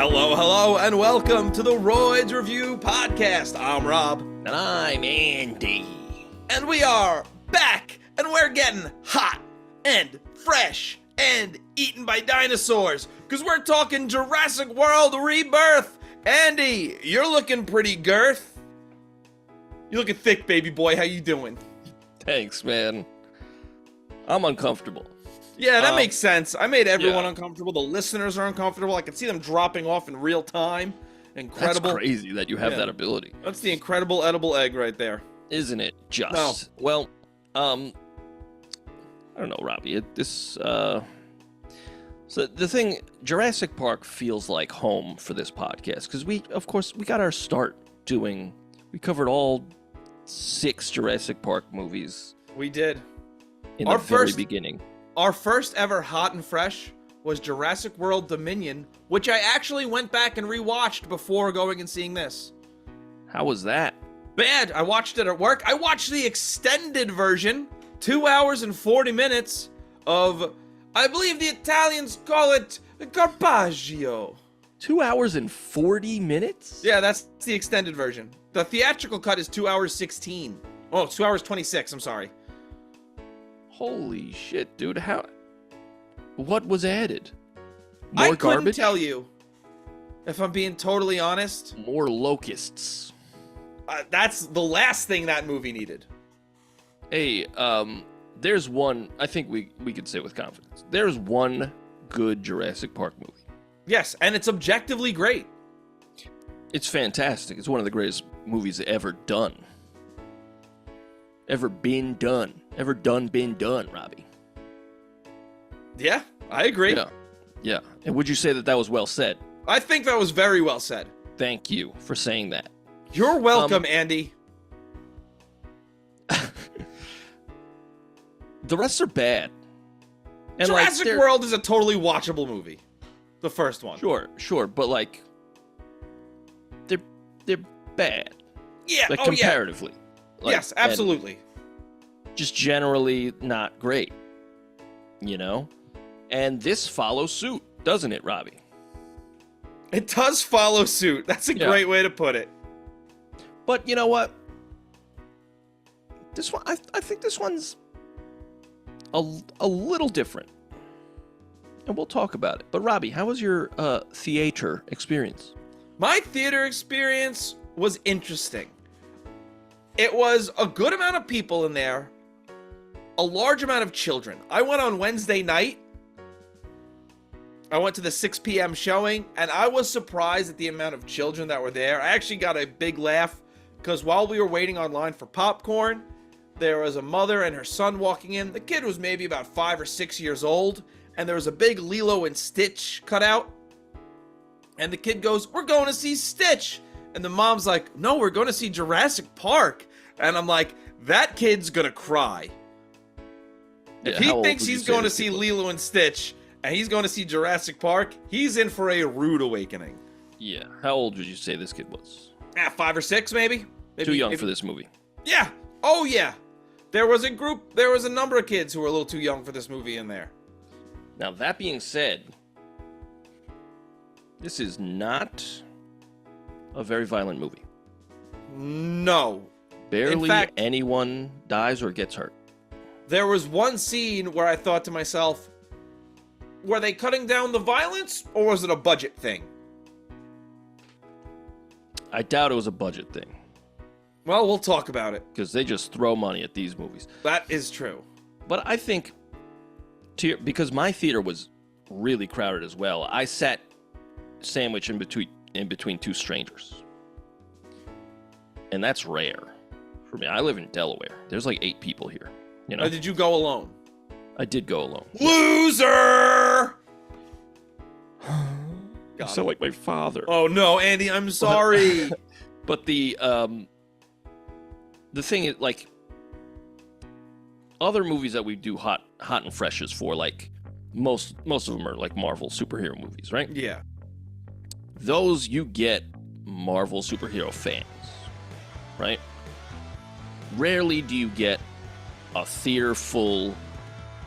Hello, and welcome to the Royds Review Podcast. I'm Rob. And I'm Andy. And we are back, and we're getting hot and fresh and eaten by dinosaurs, because we're talking Jurassic World Rebirth. Andy, you're looking pretty girth. You're looking thick, baby boy. How you doing? Thanks, man. I'm uncomfortable. Yeah, that makes sense. I made everyone uncomfortable. The listeners are uncomfortable. I can see them dropping off in real time. Incredible. That's crazy that you have that ability. That's the incredible edible egg right there. Isn't it just? No. Well, I don't know, Robbie. So the thing, Jurassic Park feels like home for this podcast because we got our start we covered all 6 Jurassic Park movies. We did. In the very beginning. Our first ever hot and fresh was Jurassic World Dominion, which I actually went back and rewatched before going and seeing this. How was that? Bad. I watched it at work. I watched the extended version, 2 hours and 40 minutes of, I believe the Italians call it Carpaccio. 2 hours and 40 minutes? Yeah, that's the extended version. The theatrical cut is 2 hours 16. Oh, 2 hours 26, I'm sorry. Holy shit, dude. What was added? More I garbage? couldn't tell you, if I'm being totally honest. More locusts. That's the last thing that movie needed. Hey, there's one, I think we could say with confidence. There's one good Jurassic Park movie. Yes, and it's objectively great. It's fantastic. It's one of the greatest movies ever done. Ever been done. Ever been done, Robbie. Yeah, I agree. Yeah. And would you say that was well said? I think that was very well said. Thank you for saying that. You're welcome, Andy. The rest are bad. And Jurassic World is a totally watchable movie. The first one. Sure, but they're bad. Yeah, comparatively. Yes, absolutely. Just generally not great, And this follows suit, doesn't it, Robbie? It does follow suit. That's a great way to put it. But you know what? This one, I think this one's a little different. And we'll talk about it. But Robbie, how was your theater experience? My theater experience was interesting. It was a good amount of people in there, a large amount of children. I went on Wednesday night. I went to the 6 p.m. showing, and I was surprised at the amount of children that were there. I actually got a big laugh, because while we were waiting online for popcorn, there was a mother and her son walking in. The kid was maybe about 5 or 6 years old, and there was a big Lilo and Stitch cutout. And the kid goes, "We're going to see Stitch." And the mom's like, "No, we're going to see Jurassic Park." And I'm like, that kid's going to cry. If he thinks he's going to see Lilo and Stitch, and he's going to see Jurassic Park, he's in for a rude awakening. Yeah. How old would you say this kid was? 5 or 6, maybe? Too young for this movie. Yeah. Oh, yeah. There was a number of kids who were a little too young for this movie in there. Now, that being said, this is not a very violent movie. No. Barely In fact, anyone dies or gets hurt. There was one scene where I thought to myself, were they cutting down the violence, or was it a budget thing? I doubt it was a budget thing. Well, we'll talk about it. Because they just throw money at these movies. That is true. But I think, because my theater was really crowded as well, I sat sandwiched in between 2 strangers. And that's rare for me. I live in Delaware. There's like 8 people here. Or did you go alone? I did go alone. Loser! You sound like my father. Oh no, Andy, I'm sorry. But the thing is, other movies that we do hot and freshes for, most of them are like Marvel superhero movies, right? Yeah. Those you get Marvel superhero fans, right? Rarely do you get a theater full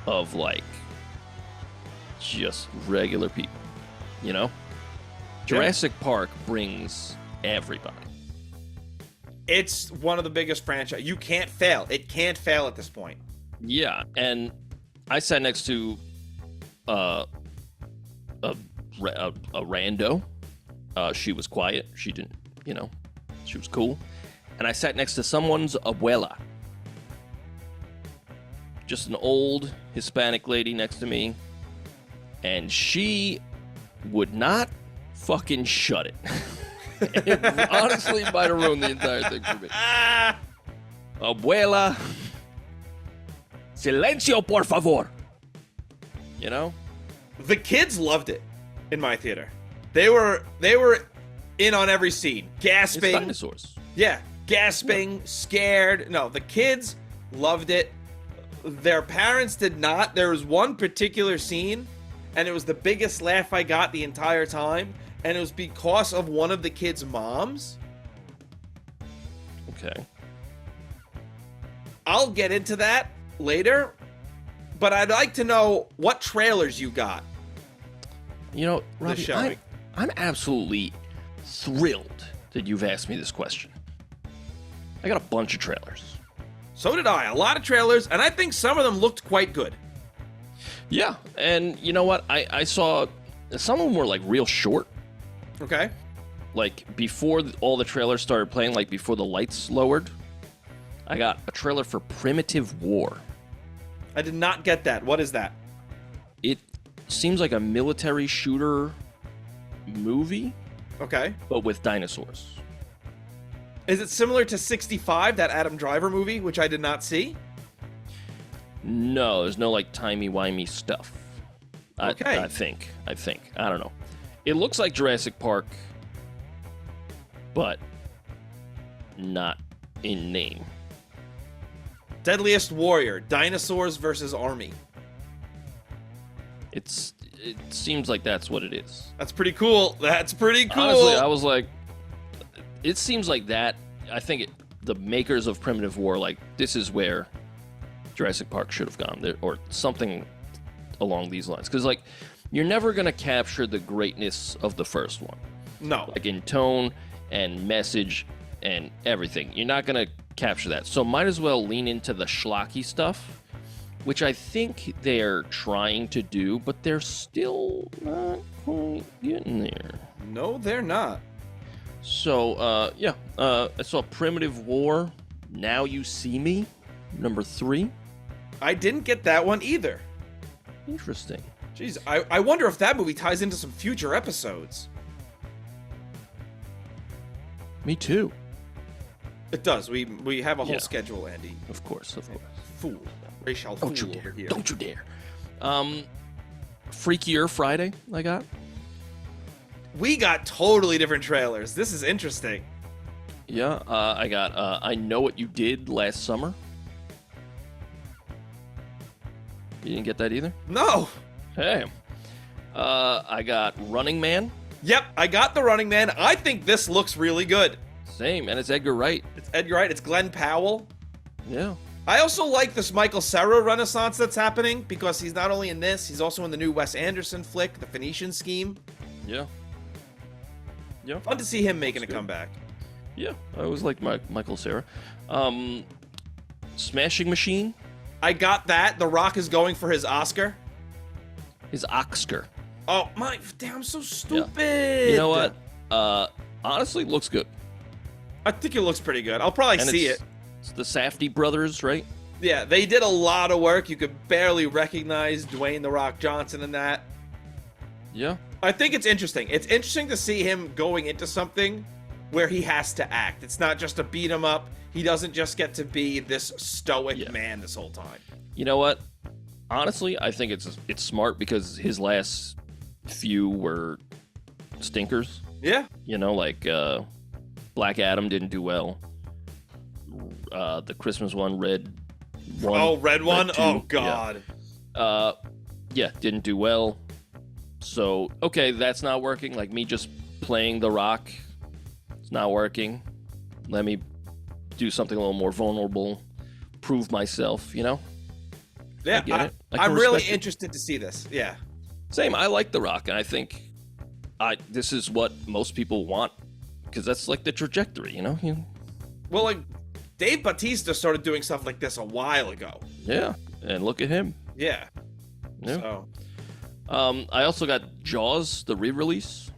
of just regular people, Jurassic Park brings everybody. It's one of the biggest franchise. You can't fail. It can't fail at this point. Yeah, and I sat next to a rando. She was quiet. She didn't, she was cool. And I sat next to someone's abuela. Just an old Hispanic lady next to me. And she would not fucking shut it. It honestly might have ruined the entire thing for me. Abuela. Silencio, por favor. The kids loved it in my theater. They were in on every scene. Gasping. It's dinosaurs. Yeah. Gasping, scared. No, the kids loved it. Their parents did not. There was one particular scene, and it was the biggest laugh I got the entire time, and it was because of one of the kids' moms. Okay. I'll get into that later, but I'd like to know what trailers you got. Robbie, I'm absolutely thrilled that you've asked me this question. I got a bunch of trailers. So did I. A lot of trailers, and I think some of them looked quite good. Yeah, and you know what? I saw some of them were like real short. Okay. Like before all the trailers started playing, like before the lights lowered, I got a trailer for Primitive War. I did not get that. What is that? It seems like a military shooter movie, Okay. but with dinosaurs. Is it similar to 65, that Adam Driver movie, which I did not see? No, there's no like timey-wimey stuff. Okay. I think. I don't know. It looks like Jurassic Park, but not in name. Deadliest Warrior, Dinosaurs versus Army. It seems like that's what it is. That's pretty cool. That's pretty cool. Honestly, I was like, it seems like that. I think the makers of Primitive War, like, this is where Jurassic Park should have gone, there, or something along these lines. Because, like, you're never going to capture the greatness of the first one. No. Like, in tone and message and everything. You're not going to capture that. So might as well lean into the schlocky stuff, which I think they're trying to do, but they're still not quite getting there. No, they're not. So, I saw Primitive War, Now You See Me, number 3. I didn't get that one either. Interesting. Jeez, I wonder if that movie ties into some future episodes. Me too. It does. We have a whole Yeah. schedule, Andy. Of course. Fool. Racial fool Don't you over dare. here. Don't you dare. Freakier Friday, I got. We got totally different trailers. This is interesting. Yeah, I got I Know What You Did Last Summer. You didn't get that either? No. Hey. I got Running Man. Yep, I got The Running Man. I think this looks really good. Same, and it's Edgar Wright. It's Edgar Wright. It's Glenn Powell. Yeah. I also like this Michael Cera renaissance that's happening because he's not only in this, he's also in the new Wes Anderson flick, The Phoenician Scheme. Yeah. Yeah. Fun to see him making a good. comeback. Yeah, I always liked Michael Cera. Smashing Machine. I got that. The Rock is going for his Oscar. His Oscar. Oh, my. Damn, I'm so stupid. You know what? Honestly, looks good. I think it looks pretty good. I'll probably And see it. It's the Safdie brothers, right? Yeah, they did a lot of work. You could barely recognize Dwayne The Rock Johnson in that. Yeah. I think it's interesting. It's interesting to see him going into something where he has to act. It's not just a beat him up. He doesn't just get to be this stoic man this whole time. You know what? Honestly, I think it's smart because his last few were stinkers. Yeah. You know, like Black Adam didn't do well. The Christmas one, Red One. Oh, Red One? Red 2, Oh, God. Yeah, didn't do well. So, okay, that's not working. Like me just playing The Rock, it's not working. Let me do something a little more vulnerable, prove myself, you know? Yeah, I get it. I'm really respect it. interested to see this. Yeah. Same, I like The Rock, and I think This is what most people want, because that's like the trajectory, you know? Well, like, Dave Bautista started doing stuff like this a while ago. Yeah, and look at him. Yeah. Yeah. So. I also got Jaws, the re-release.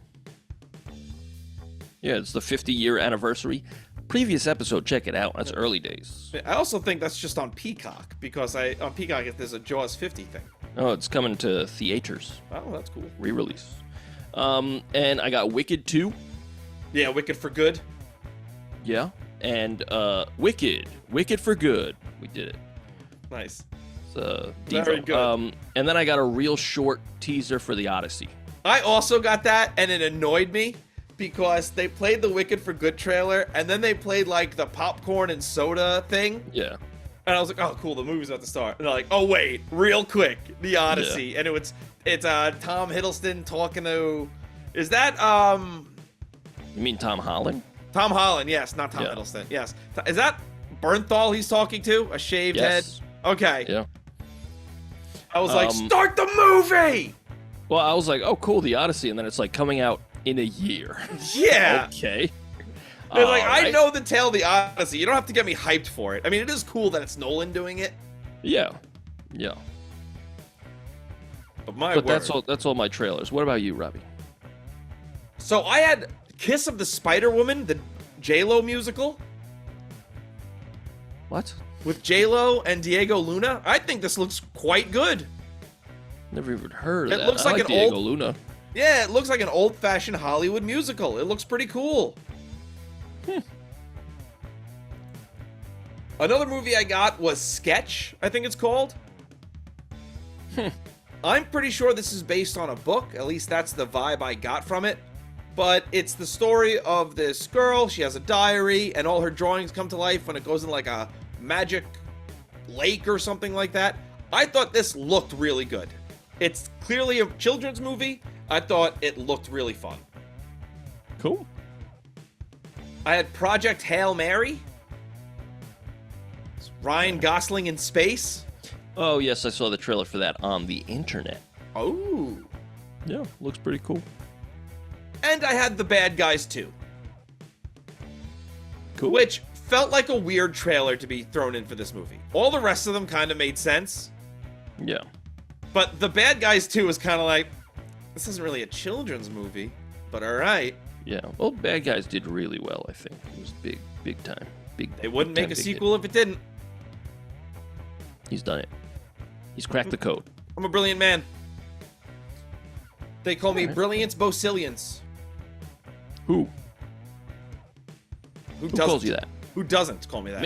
Yeah, it's the 50-year anniversary. Previous episode, check it out. That's early days. I also think that's just on Peacock, because on Peacock there's a Jaws 50 thing. Oh, it's coming to theaters. Oh, that's cool. Re-release. And I got Wicked 2. Yeah, Wicked for Good. Yeah. And Wicked for Good. We did it. Nice. Very good. And then I got a real short teaser for the Odyssey. I also got that, and it annoyed me because they played the Wicked for Good trailer, and then they played like the popcorn and soda thing. Yeah. And I was like, oh, cool, the movie's about to start. And they're like, oh, wait, real quick, the Odyssey. Yeah. And it's Tom Hiddleston talking to, is that, You mean Tom Holland? Tom Holland, yes, not Tom Hiddleston, yes. Is that Bernthal he's talking to? A shaved head? Okay. Yeah. I was like, start the movie! Well, I was like, oh, cool, the Odyssey. And then it's like coming out in a year. Yeah. Okay. They're like, I know the tale of the Odyssey. You don't have to get me hyped for it. I mean, it is cool that it's Nolan doing it. Yeah. Yeah. But that's all my trailers. What about you, Robbie? So I had Kiss of the Spider-Woman, the J-Lo musical. What? With J-Lo and Diego Luna. I think this looks quite good. Never even heard of that. It looks like an Diego Luna. Yeah, it looks like an old-fashioned Hollywood musical. It looks pretty cool. Another movie I got was Sketch, I think it's called. I'm pretty sure this is based on a book. At least that's the vibe I got from it. But it's the story of this girl. She has a diary, and all her drawings come to life when it goes in like a magic lake or something like that. I thought this looked really good. It's clearly a children's movie. I thought it looked really fun. Cool. I had Project Hail Mary. It's Ryan Gosling in space. Oh, yes, I saw the trailer for that on the internet. Oh. Yeah, looks pretty cool. And I had The Bad Guys 2. Cool. Which felt like a weird trailer to be thrown in for this movie. All the rest of them kind of made sense. Yeah. But The Bad Guys 2 was kind of like, this isn't really a children's movie, but all right. Yeah. Well, Bad Guys did really well, I think. It was big time. They wouldn't make a sequel if it didn't. He's done it. He's cracked the code. I'm a brilliant man. They call me Brilliance Bosilience. Who calls you that? Who doesn't call me that?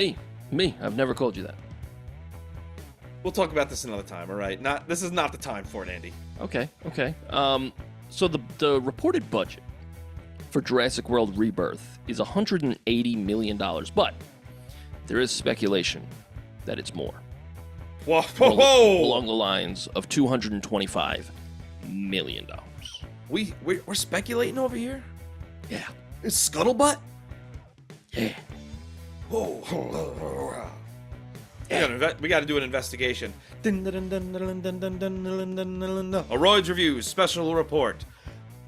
Me. I've never called you that. We'll talk about this another time, all right? This is not the time for it, Andy. Okay. So the reported budget for Jurassic World Rebirth is $180 million, but there is speculation that it's more. Whoa! Along the lines of $225 million. We're speculating over here? Yeah. It's scuttlebutt? Yeah. Whoa. We got to do an investigation. A Royds Review special report.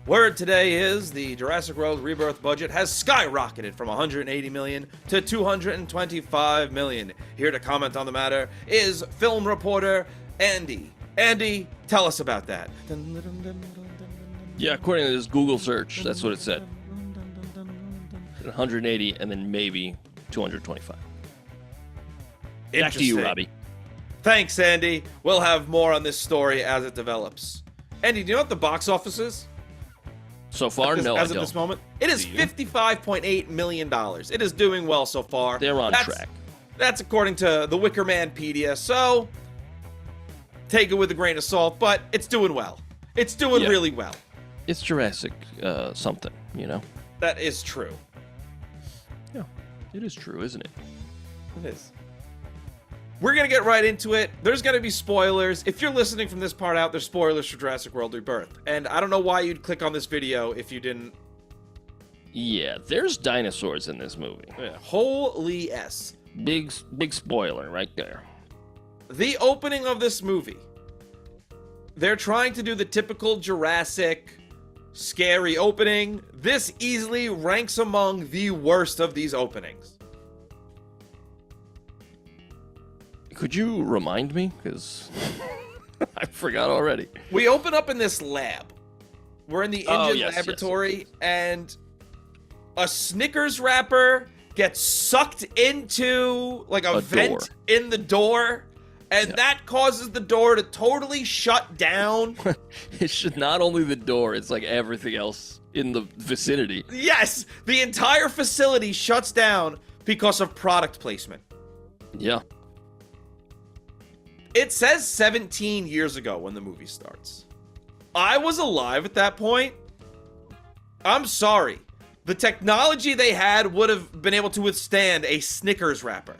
Word today is the Jurassic World Rebirth budget has skyrocketed from $180 million to $225 million. Here to comment on the matter is film reporter Andy. Andy, tell us about that. Yeah, according to this Google search, that's what it said. 180 and then maybe 225. Back to you, Robbie. Thanks, Andy. We'll have more on this story as it develops. Andy, do you know what the box office is? So far, no, I don't. As of this moment, it is $55.8 million. It is doing well so far. They're on track. That's according to the Wicker Manpedia, so take it with a grain of salt, but it's doing well. It's doing really well. It's Jurassic something, you know? That is true. Yeah, it is true, isn't it? It is. We're going to get right into it. There's going to be spoilers. If you're listening from this part out, there's spoilers for Jurassic World Rebirth. And I don't know why you'd click on this video if you didn't. Yeah, there's dinosaurs in this movie. Yeah. Holy S. Big spoiler right there. The opening of this movie, they're trying to do the typical Jurassic scary opening. This easily ranks among the worst of these openings. Could you remind me? Because I forgot already. We open up in this lab. We're in the engine laboratory, and a Snickers wrapper gets sucked into like a vent door in the door, and that causes the door to totally shut down. It should not only the door, it's like everything else in the vicinity. Yes, the entire facility shuts down because of product placement. Yeah. It says 17 years ago when the movie starts. I was alive at that point. I'm sorry. The technology they had would have been able to withstand a Snickers wrapper.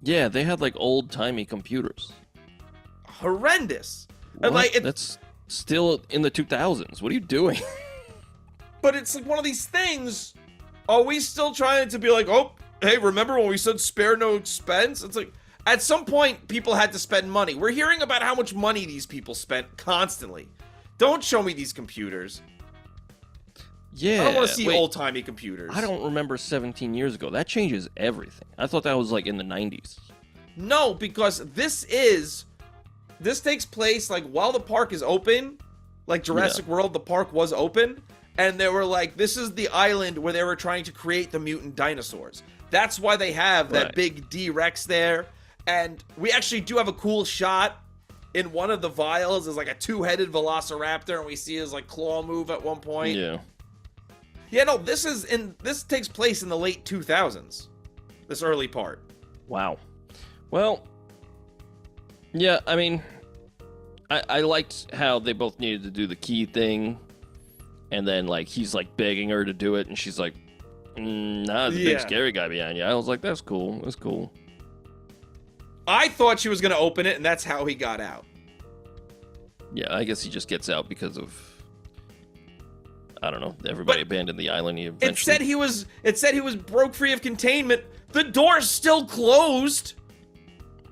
Yeah, they had like old-timey computers. Horrendous. What? And that's still in the 2000s. What are you doing? But it's like one of these things. Are we still trying to be like, oh, hey, remember when we said spare no expense? It's like, at some point, people had to spend money. We're hearing about how much money these people spent constantly. Don't show me these computers. Yeah. I don't want to see old-timey computers. I don't remember 17 years ago. That changes everything. I thought that was like in the 90s. No, because this takes place like while the park is open. Like Jurassic World, the park was open. And they were like, this is the island where they were trying to create the mutant dinosaurs. That's why they have that big D-Rex there. And we actually do have a cool shot in one of the vials. There's like a two-headed velociraptor, and we see his like claw move at one point. Yeah. Yeah, no, this takes place in the late 2000s. This early part. Wow. Well, yeah, I mean, I liked how they both needed to do the key thing, and then like he's like begging her to do it, and she's like, "Nah, there's a big scary guy behind you." I was like, "That's cool. That's cool." I thought she was going to open it, and that's how he got out. Yeah, I guess he just gets out because of, I don't know, everybody abandoned the island. It said he was broke free of containment. The door's still closed.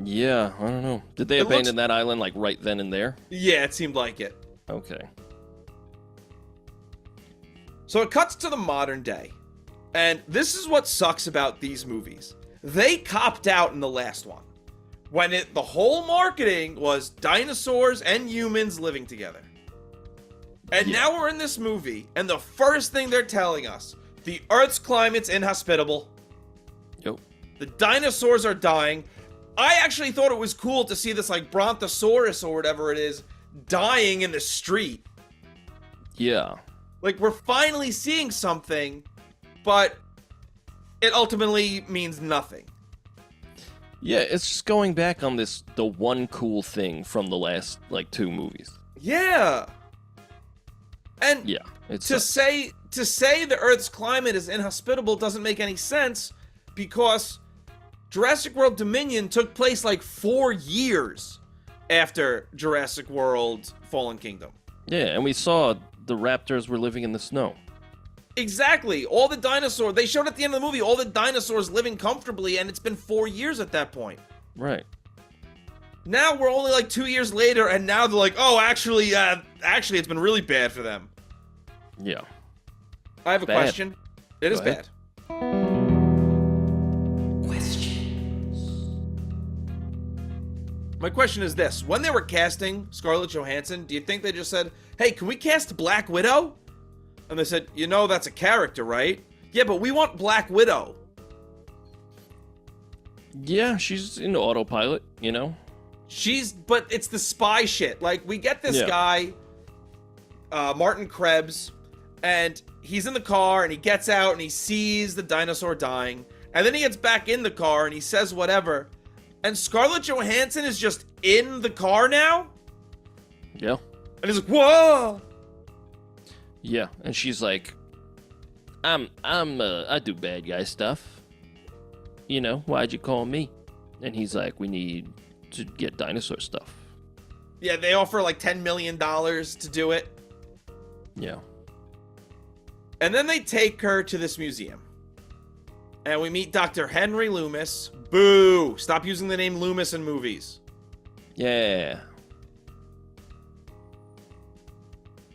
Yeah, I don't know. Did they abandon that island like right then and there? Yeah, it seemed like it. Okay. So it cuts to the modern day. And this is what sucks about these movies. They copped out in the last one. When the whole marketing was dinosaurs and humans living together. And now we're in this movie, and the first thing they're telling us, the Earth's climate's inhospitable. Yep. The dinosaurs are dying. I actually thought it was cool to see this, like, brontosaurus or whatever it is, dying in the street. Yeah. Like, we're finally seeing something, but it ultimately means nothing. Yeah, it's just going back on the one cool thing from the last, like, 2 movies. Yeah. And yeah, to say the Earth's climate is inhospitable doesn't make any sense, because Jurassic World Dominion took place like 4 years after Jurassic World Fallen Kingdom. Yeah, and we saw the raptors were living in the snow. Exactly. All the dinosaurs, they showed at the end of the movie, all the dinosaurs living comfortably, and it's been 4 years at that point. Right. Now we're only like 2 years later, and now they're like, oh, actually, it's been really bad for them. Yeah. I have a question. It is bad. My question is this. When they were casting Scarlett Johansson, do you think they just said, hey, can we cast Black Widow? And they said, you know, that's a character, right? Yeah, but we want Black Widow. Yeah, she's in autopilot, you know? But it's the spy shit. Like, we get this guy, Martin Krebs, and he's in the car, and he gets out, and he sees the dinosaur dying, and then he gets back in the car, and he says whatever, and Scarlett Johansson is just in the car now? Yeah. And he's like, whoa! Yeah, and she's like, I do bad guy stuff. You know, why'd you call me? And he's like, we need to get dinosaur stuff. Yeah, they offer like $10 million to do it. Yeah. And then they take her to this museum. And we meet Dr. Henry Loomis. Boo! Stop using the name Loomis in movies. Yeah.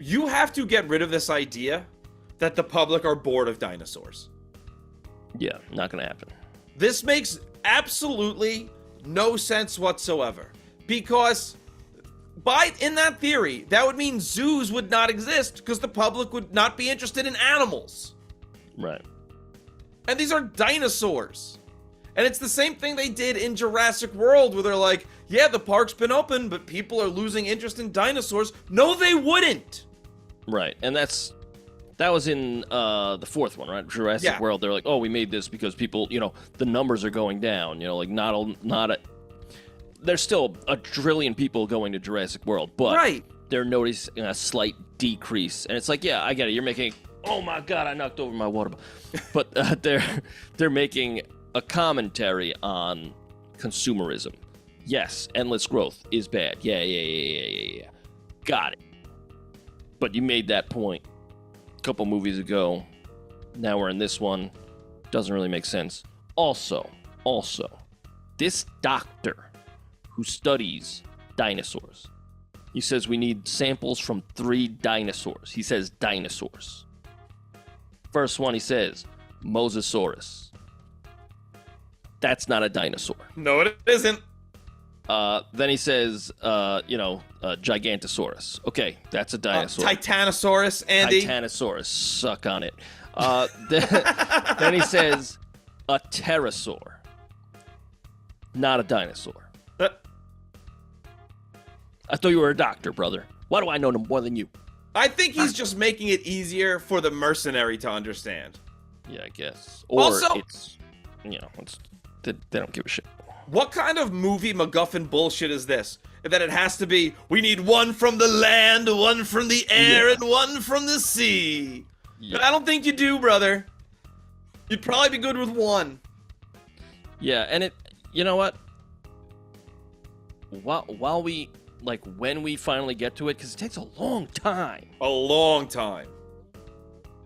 You have to get rid of this idea that the public are bored of dinosaurs. Yeah, not gonna happen. This makes absolutely no sense whatsoever. Because in that theory, that would mean zoos would not exist because the public would not be interested in animals. Right. And these are dinosaurs. And it's the same thing they did in Jurassic World where they're like, yeah, the park's been open, but people are losing interest in dinosaurs. No, they wouldn't. Right. And that was in the fourth one, right? Jurassic World. They're like, oh, we made this because people, the numbers are going down. Like there's still a trillion people going to Jurassic World, but they're noticing a slight decrease. And it's like, yeah, I get it. You're making, oh my God, I knocked over my water bottle. But they're making a commentary on consumerism. Yes, endless growth is bad. Yeah. Got it. But you made that point a couple movies ago. Now we're in this one. Doesn't really make sense. Also, this doctor who studies dinosaurs, he says we need samples from 3 dinosaurs. He says dinosaurs. First one he says, Mosasaurus. That's not a dinosaur. No, it isn't. Then he says, Gigantosaurus. Okay, that's a dinosaur. Titanosaurus, Andy. Titanosaurus. Suck on it. Then he says, a pterosaur. Not a dinosaur. I thought you were a doctor, brother. Why do I know more than you? I think he's just making it easier for the mercenary to understand. Yeah, I guess. Or also, it's, they don't give a shit. What kind of movie MacGuffin bullshit is this? That it has to be, we need one from the land, one from the air, and one from the sea. Yeah. I don't think you do, brother. You'd probably be good with one. Yeah, and you know what? While we, when we finally get to it, because it takes a long time. A long time.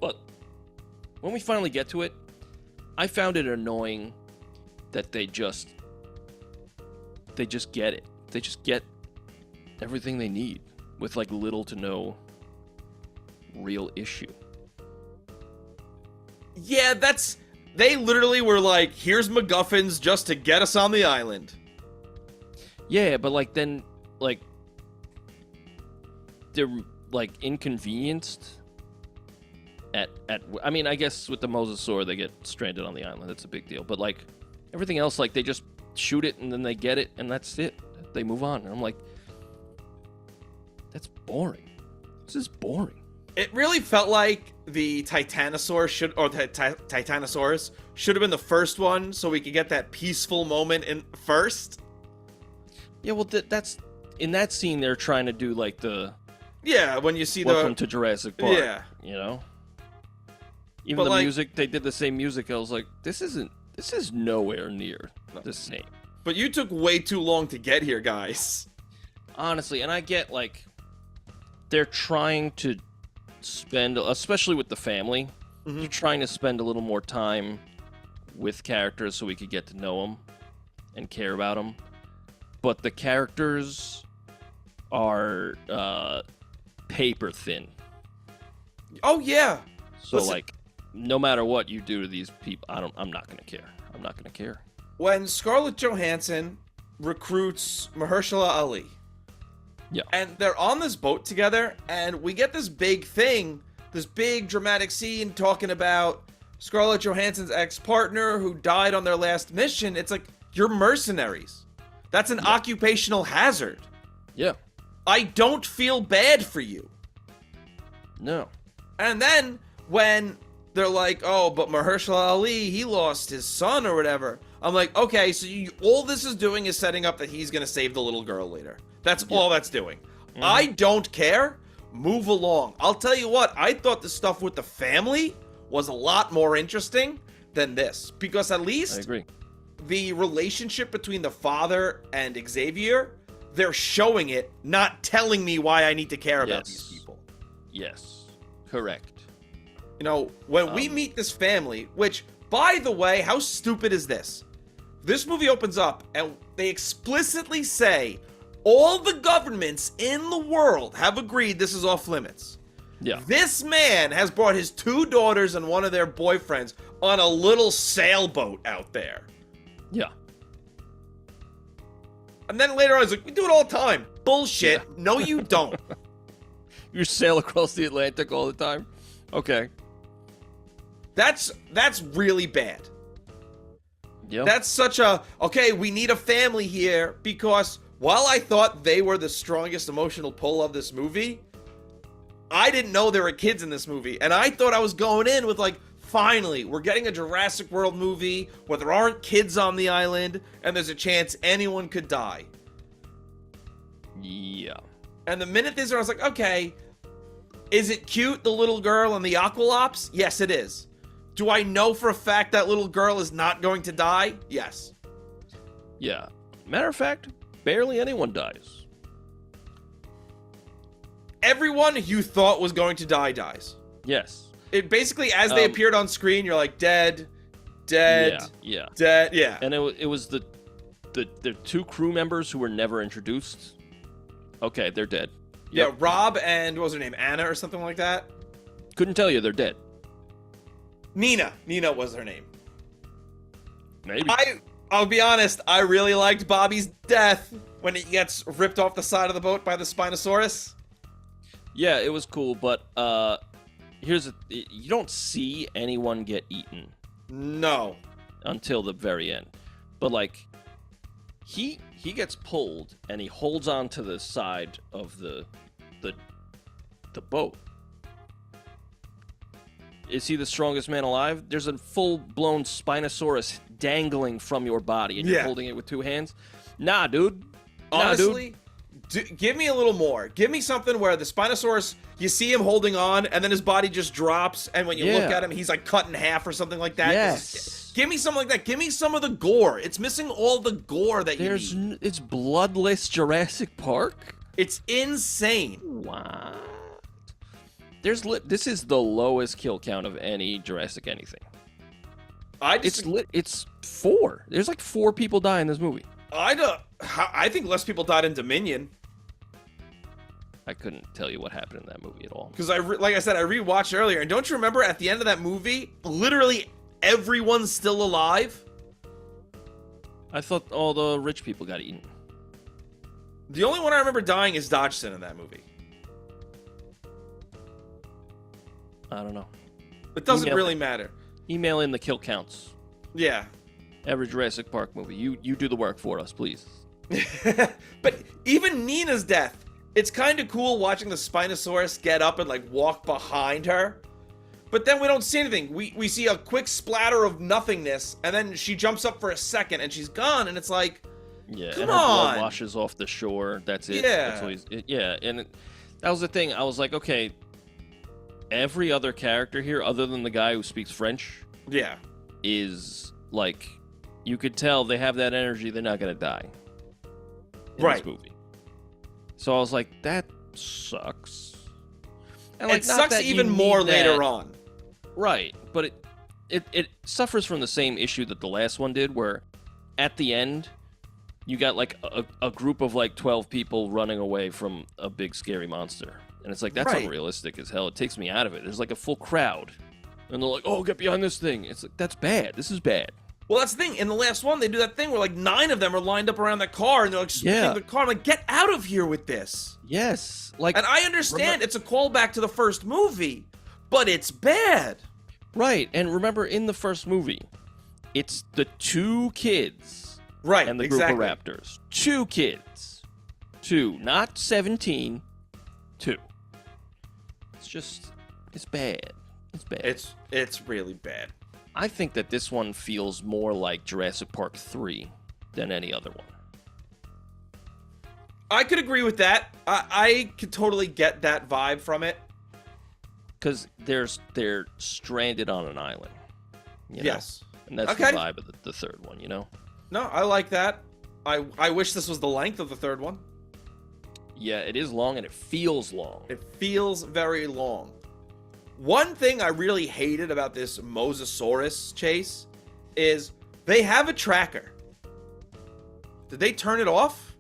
But when we finally get to it, I found it annoying that they just get it. They just get everything they need with little to no real issue. Yeah, they literally were like, here's MacGuffins just to get us on the island. Yeah, but then they're inconvenienced at I mean, I guess with the Mosasaur they get stranded on the island. That's a big deal. But everything else, they just shoot it and then they get it and that's it. They move on. And I'm like, that's boring. This is boring. It really felt like the Titanosaurus should have been the first one so we could get that peaceful moment in first. Yeah, well, that's in that scene they're trying to do when you see Welcome to Jurassic Park. Yeah. Even the music, they did the same music. I was like, this is nowhere near the same. But you took way too long to get here, guys. Honestly, and I get they're trying to spend, especially with the family, they're trying to spend a little more time with characters so we could get to know them and care about them. But the characters are paper thin. Oh yeah. So no matter what you do to these people, I'm not gonna care. I'm not gonna care. When Scarlett Johansson recruits Mahershala Ali, and they're on this boat together, and we get this big thing, this big dramatic scene talking about Scarlett Johansson's ex-partner who died on their last mission. It's like, you're mercenaries. That's an occupational hazard. Yeah. I don't feel bad for you. No. And then when they're like, oh, but Mahershala Ali, he lost his son or whatever. I'm like, okay, so all this is doing is setting up that he's going to save the little girl later. That's all that's doing. I don't care. Move along. I'll tell you what, I thought the stuff with the family was a lot more interesting than this. Because at least I agree. The relationship between the father and Xavier, they're showing it, not telling me why I need to care about these people. Yes. Correct. When we meet this family, which, by the way, how stupid is this? This movie opens up and they explicitly say all the governments in the world have agreed this is off limits. Yeah. This man has brought his 2 daughters and one of their boyfriends on a little sailboat out there. Yeah. And then later on, he's like, we do it all the time. Bullshit. Yeah. No, you don't. You sail across the Atlantic all the time? Okay. That's really bad. Yeah. That's such a, okay, we need a family here, because while I thought they were the strongest emotional pull of this movie, I didn't know there were kids in this movie. And I thought I was going in with like, finally, we're getting a Jurassic World movie where there aren't kids on the island and there's a chance anyone could die. Yeah. And the minute this, I was like, okay, is it cute, the little girl and the Aqualops? Yes, it is. Do I know for a fact that little girl is not going to die? Yes. Yeah. Matter of fact, barely anyone dies. Everyone you thought was going to die dies. Yes. It basically, as they appeared on screen, you're like, dead, dead, yeah. dead, yeah. And it was the 2 crew members who were never introduced. Okay, they're dead. Yep. Yeah, Rob and, what was her name, Anna or something like that? Couldn't tell you, they're dead. Nina was her name. Maybe. I'll be honest, I really liked Bobby's death when he gets ripped off the side of the boat by the Spinosaurus. Yeah, it was cool, but you don't see anyone get eaten. No. Until the very end. But like he gets pulled and he holds on to the side of the boat. Is he the strongest man alive? There's a full-blown Spinosaurus dangling from your body and you're holding it with 2 hands? Nah, dude. Honestly, give me a little more. Give me something where the Spinosaurus, you see him holding on, and then his body just drops, and when you look at him, he's like cut in half or something like that. Yes. Give me something like that. Give me some of the gore. It's missing all the gore that you need. It's bloodless Jurassic Park? It's insane. What? This is the lowest kill count of any Jurassic anything. It's 4. There's like 4 people die in this movie. I think less people died in Dominion. I couldn't tell you what happened in that movie at all. Because like I said, I rewatched earlier, and don't you remember at the end of that movie, literally everyone's still alive? I thought all the rich people got eaten. The only one I remember dying is Dodgson in that movie. I don't know. It doesn't really matter. Email in the kill counts. Yeah. Every Jurassic Park movie. You do the work for us, please. But even Nina's death, it's kind of cool watching the Spinosaurus get up and like walk behind her. But then we don't see anything. We see a quick splatter of nothingness, and then she jumps up for a second and she's gone, and it's like, yeah, come and her on. blood washes off the shore. That's it. Yeah. That's that was the thing. I was like, okay, every other character here, other than the guy who speaks French, is like, you could tell they have that energy. They're not gonna die in this movie. So I was like, that sucks. And like, it sucks even more later on. Right, but it suffers from the same issue that the last one did, where at the end you got like a group of like 12 people running away from a big scary monster. And it's like, that's unrealistic as hell. It takes me out of it. There's like a full crowd. And they're like, oh, get behind this thing. It's like, that's bad. This is bad. Well, that's the thing. In the last one, they do that thing where like 9 of them are lined up around the car, and they're like spinning the car. I'm like, get out of here with this. Yes. Like, and I understand it's a callback to the first movie, but it's bad. Right. And remember, in the first movie, it's the 2 kids. Right. And the group of raptors. 2 kids. 2. Not 17. 2. It's bad. It's bad. It's really bad. I think that this one feels more like Jurassic Park 3 than any other one. I could agree with that. I could totally get that vibe from it. Because they're stranded on an island. You know? Yes. And that's the vibe of the third one, you know? No, I like that. I wish this was the length of the third one. Yeah, it is long and it feels long. It feels very long. One thing I really hated about this Mosasaurus chase is they have a tracker. Did they turn it off?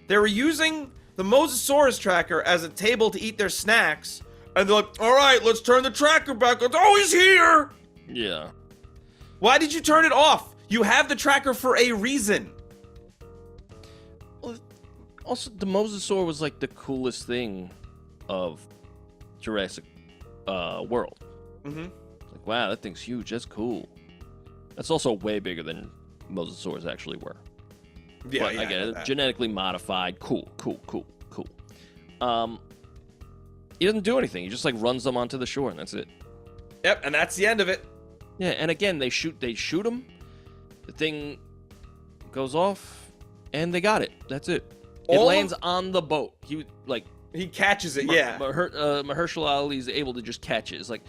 They were using the Mosasaurus tracker as a table to eat their snacks, And they're like, all right, let's turn the tracker back on. Oh, he's here! Yeah. Why did you turn it off? You have the tracker for a reason. Well, also, the Mosasaur was like the coolest thing of Jurassic World. Mm-hmm. Like, wow, that thing's huge. That's cool. That's also way bigger than Mosasaurs actually were. Yeah, but yeah, I get it. Genetically modified. Cool. He doesn't do anything. He just like runs them onto the shore, and that's it. Yep, and that's the end of it. Yeah, and again, they shoot him. The thing goes off, and they got it. That's it. It lands on the boat. He catches it. Yeah. Mahershala Ali's able to just catch it. It's like,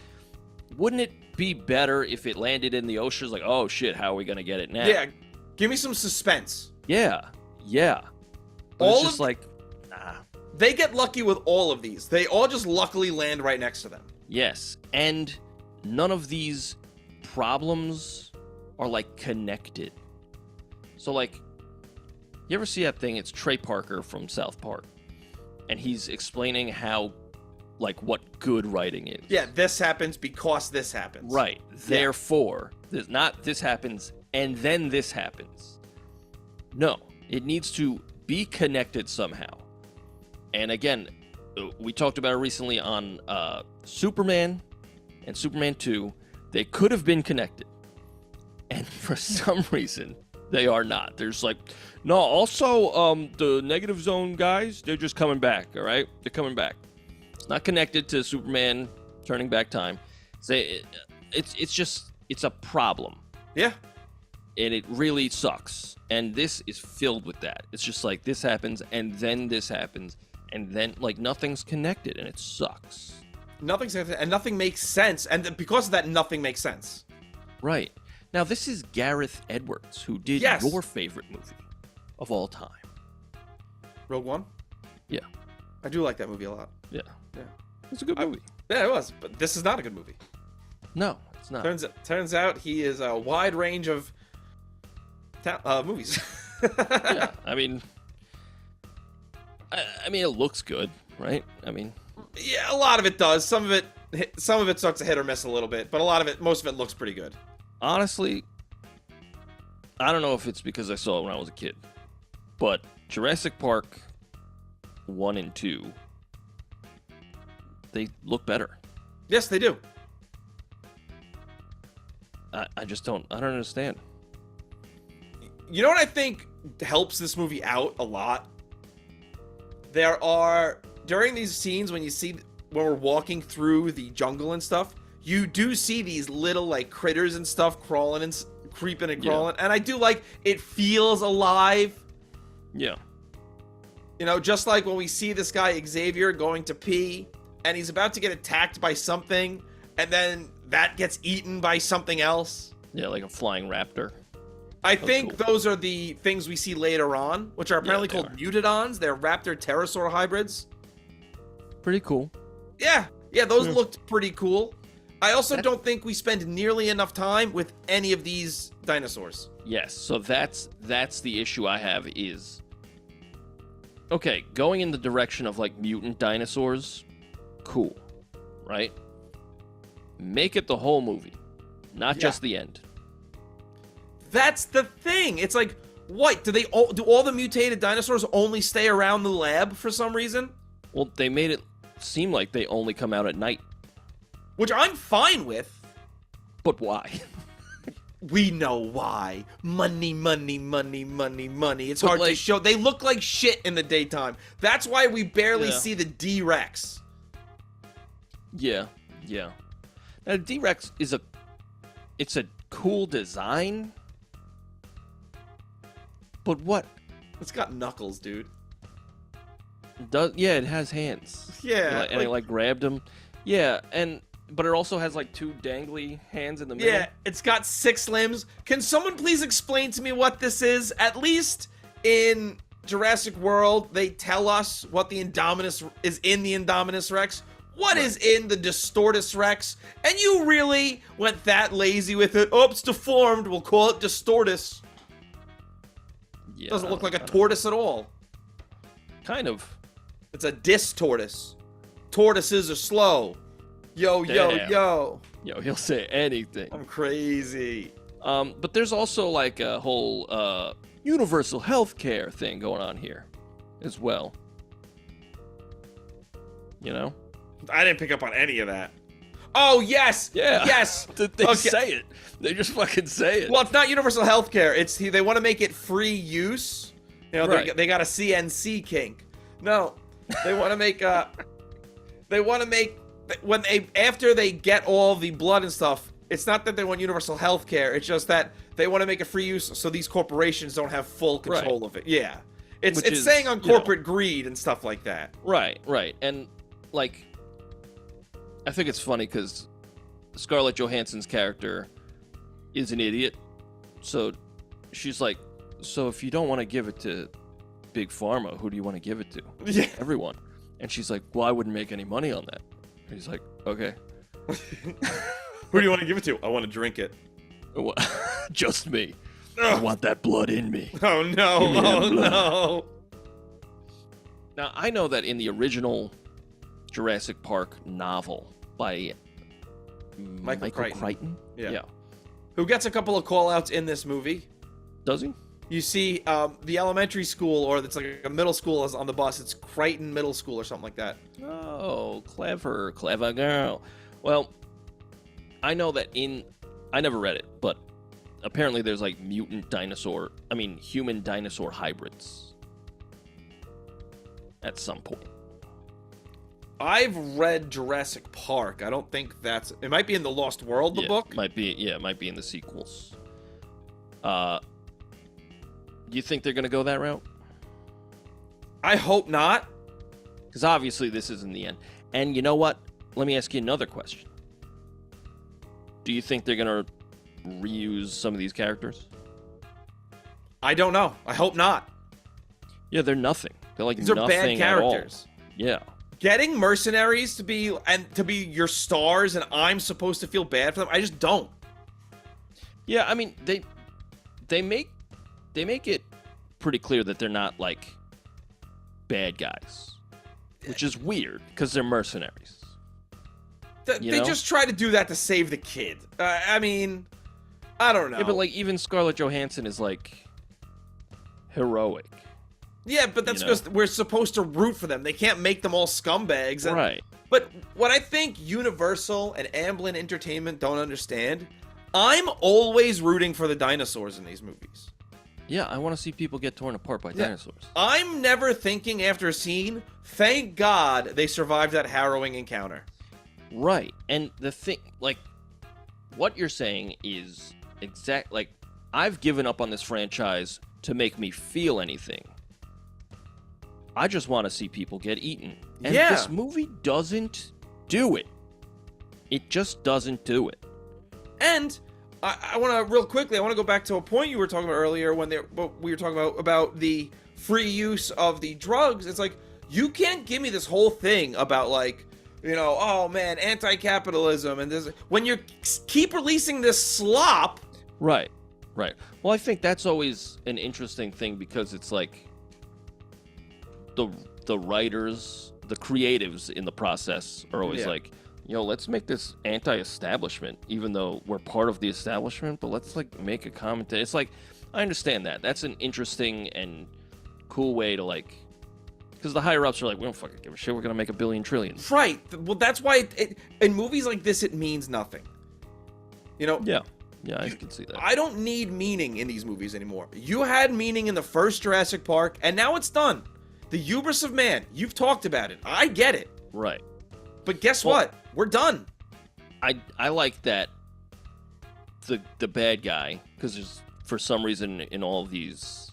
wouldn't it be better if it landed in the ocean? It's like, oh shit, how are we gonna get it now? Yeah. Give me some suspense. Yeah. But it's just like, nah. They get lucky with all of these. They all just luckily land right next to them. Yes, and none of these problems are like connected. So like, you ever see that thing? It's Trey Parker from South Park, and he's explaining how, like, what good writing is. Yeah, this happens because this happens. Right. Therefore, this happens and then this happens. No, it needs to be connected somehow. And again, we talked about it recently on Superman and Superman 2. They could have been connected. And for some reason, they are not. There's like, no, also, the negative zone guys, they're just coming back, all right? They're coming back. It's not connected to Superman turning back time. It's a problem. Yeah. And it really sucks. And this is filled with that. It's just like, this happens, and then this happens, and then, like, nothing's connected, and it sucks. And nothing makes sense. And because of that, nothing makes sense. Right. Now, this is Gareth Edwards, who did your favorite movie of all time. Rogue One? Yeah. I do like that movie a lot. Yeah. It's a good movie. Yeah, it was. But this is not a good movie. No, it's not. Turns out he is a wide range of movies. Yeah, I mean, it looks good, right? I mean, yeah, a lot of it does. Some of it starts to hit or miss a little bit, but most of it looks pretty good. Honestly, I don't know if it's because I saw it when I was a kid, but Jurassic Park 1 and 2, they look better. Yes, they do. I don't understand. You know what I think helps this movie out a lot? There are, during these scenes when we're walking through the jungle and stuff, you do see these little like critters and stuff crawling and creeping and crawling. Yeah. And I do like, it feels alive. Yeah. You know, just like when we see this guy Xavier going to pee and he's about to get attacked by something and then that gets eaten by something else. Yeah, like a flying raptor. I think those are the things we see later on, which are apparently called mutadons. They're raptor pterosaur hybrids. Pretty cool. Yeah, those looked pretty cool. I also don't think we spend nearly enough time with any of these dinosaurs. Yes, so that's the issue I have is, okay, going in the direction of like mutant dinosaurs, cool, right? Make it the whole movie, not just the end. That's the thing. It's like, what? Do all the mutated dinosaurs only stay around the lab for some reason? Well, they made it seem like they only come out at night. Which I'm fine with. But why? We know why. Money. It's hard to show. They look like shit in the daytime. That's why we barely see the D-Rex. Yeah. Now, D-Rex is it's a cool design. But what? It's got knuckles, dude. It has hands. Yeah. And it like grabbed him. Yeah, but it also has like two dangly hands in the middle. Yeah, it's got 6 limbs. Can someone please explain to me what this is? At least in Jurassic World, they tell us what the Indominus is in the Indominus Rex. What is in the Distortus Rex? And you really went that lazy with it. Oh, it's deformed. We'll call it Distortus. Yeah, doesn't look like a tortoise at all. Kind of. It's a Distortus. tortoises are slow. Yo, Damn. yo. Yo, he'll say anything. I'm crazy. But there's also like a whole universal healthcare thing going on here as well. You know? I didn't pick up on any of that. Oh, yes. Yeah. Yes. They say it. They just fucking say it. Well, it's not universal healthcare. They want to make it free use. You know, Right. they got a CNC kink. No, they want to make after they get all the blood and stuff. It's not that they want universal healthcare. It's just that they want to make it free use so these corporations don't have full control of it. Yeah, it's saying on corporate greed and stuff like that. Right. And like, I think it's funny because Scarlett Johansson's character is an idiot. So she's like, so if you don't want to give it to Big Pharma, who do you want to give it to? Yeah. Everyone. And she's like, well, I wouldn't make any money on that. And he's like, okay. Who do you want to give it to? I want to drink it. Just me. I want that blood in me. Oh, no. Give me that Oh, blood. no. Now, I know that in the original Jurassic Park novel by Michael Crichton. Yeah. Who gets a couple of call-outs in this movie. Does he? You see the elementary school, or it's like a middle school is on the bus. It's Crichton Middle School or something like that. Oh, clever girl. Well, I know that I never read it, but apparently there's like human dinosaur hybrids at some point. I've read Jurassic Park. I don't think it might be in the Lost World, the book. It might be in the sequels. Do you think they're going to go that route? I hope not. Because obviously this isn't the end. And you know what? Let me ask you another question. Do you think they're going to reuse some of these characters? I don't know. I hope not. Yeah, they're nothing. They're like These are nothing bad characters. At all. Yeah. Getting mercenaries to be your stars, and I'm supposed to feel bad for them. I just don't. Yeah, I mean they make it pretty clear that they're not like bad guys, which is weird because they're mercenaries. They just try to do that to save the kid. I mean, I don't know. Yeah, but like even Scarlett Johansson is like heroic. Yeah, but that's because we're supposed to root for them. They can't make them all scumbags. Right. But what I think Universal and Amblin Entertainment don't understand, I'm always rooting for the dinosaurs in these movies. Yeah, I want to see people get torn apart by dinosaurs. I'm never thinking after a scene, thank God they survived that harrowing encounter. Right. And the thing, like, what you're saying is like, I've given up on this franchise to make me feel anything. I just want to see people get eaten. And this movie doesn't do it. It just doesn't do it. And I want to real quickly. I want to go back to a point you were talking about earlier when we were talking about the free use of the drugs. It's like you can't give me this whole thing about like, you know, oh man, anti-capitalism and this when you keep releasing this slop. Right. Well, I think that's always an interesting thing because it's like the writers, the creatives in the process are always like, let's make this anti-establishment, even though we're part of the establishment, but let's like make a comment. It's like, I understand that. That's an interesting and cool way to like, because the higher ups are like, we don't fucking give a shit. We're gonna make $1 billion trillion. Right. Well, that's why in movies like this, it means nothing. You know. Yeah, I can see that. I don't need meaning in these movies anymore. You had meaning in the first Jurassic Park, and now it's done. The hubris of man. You've talked about it. I get it. Right. But guess what? We're done. I like that the bad guy, because there's for some reason in all of these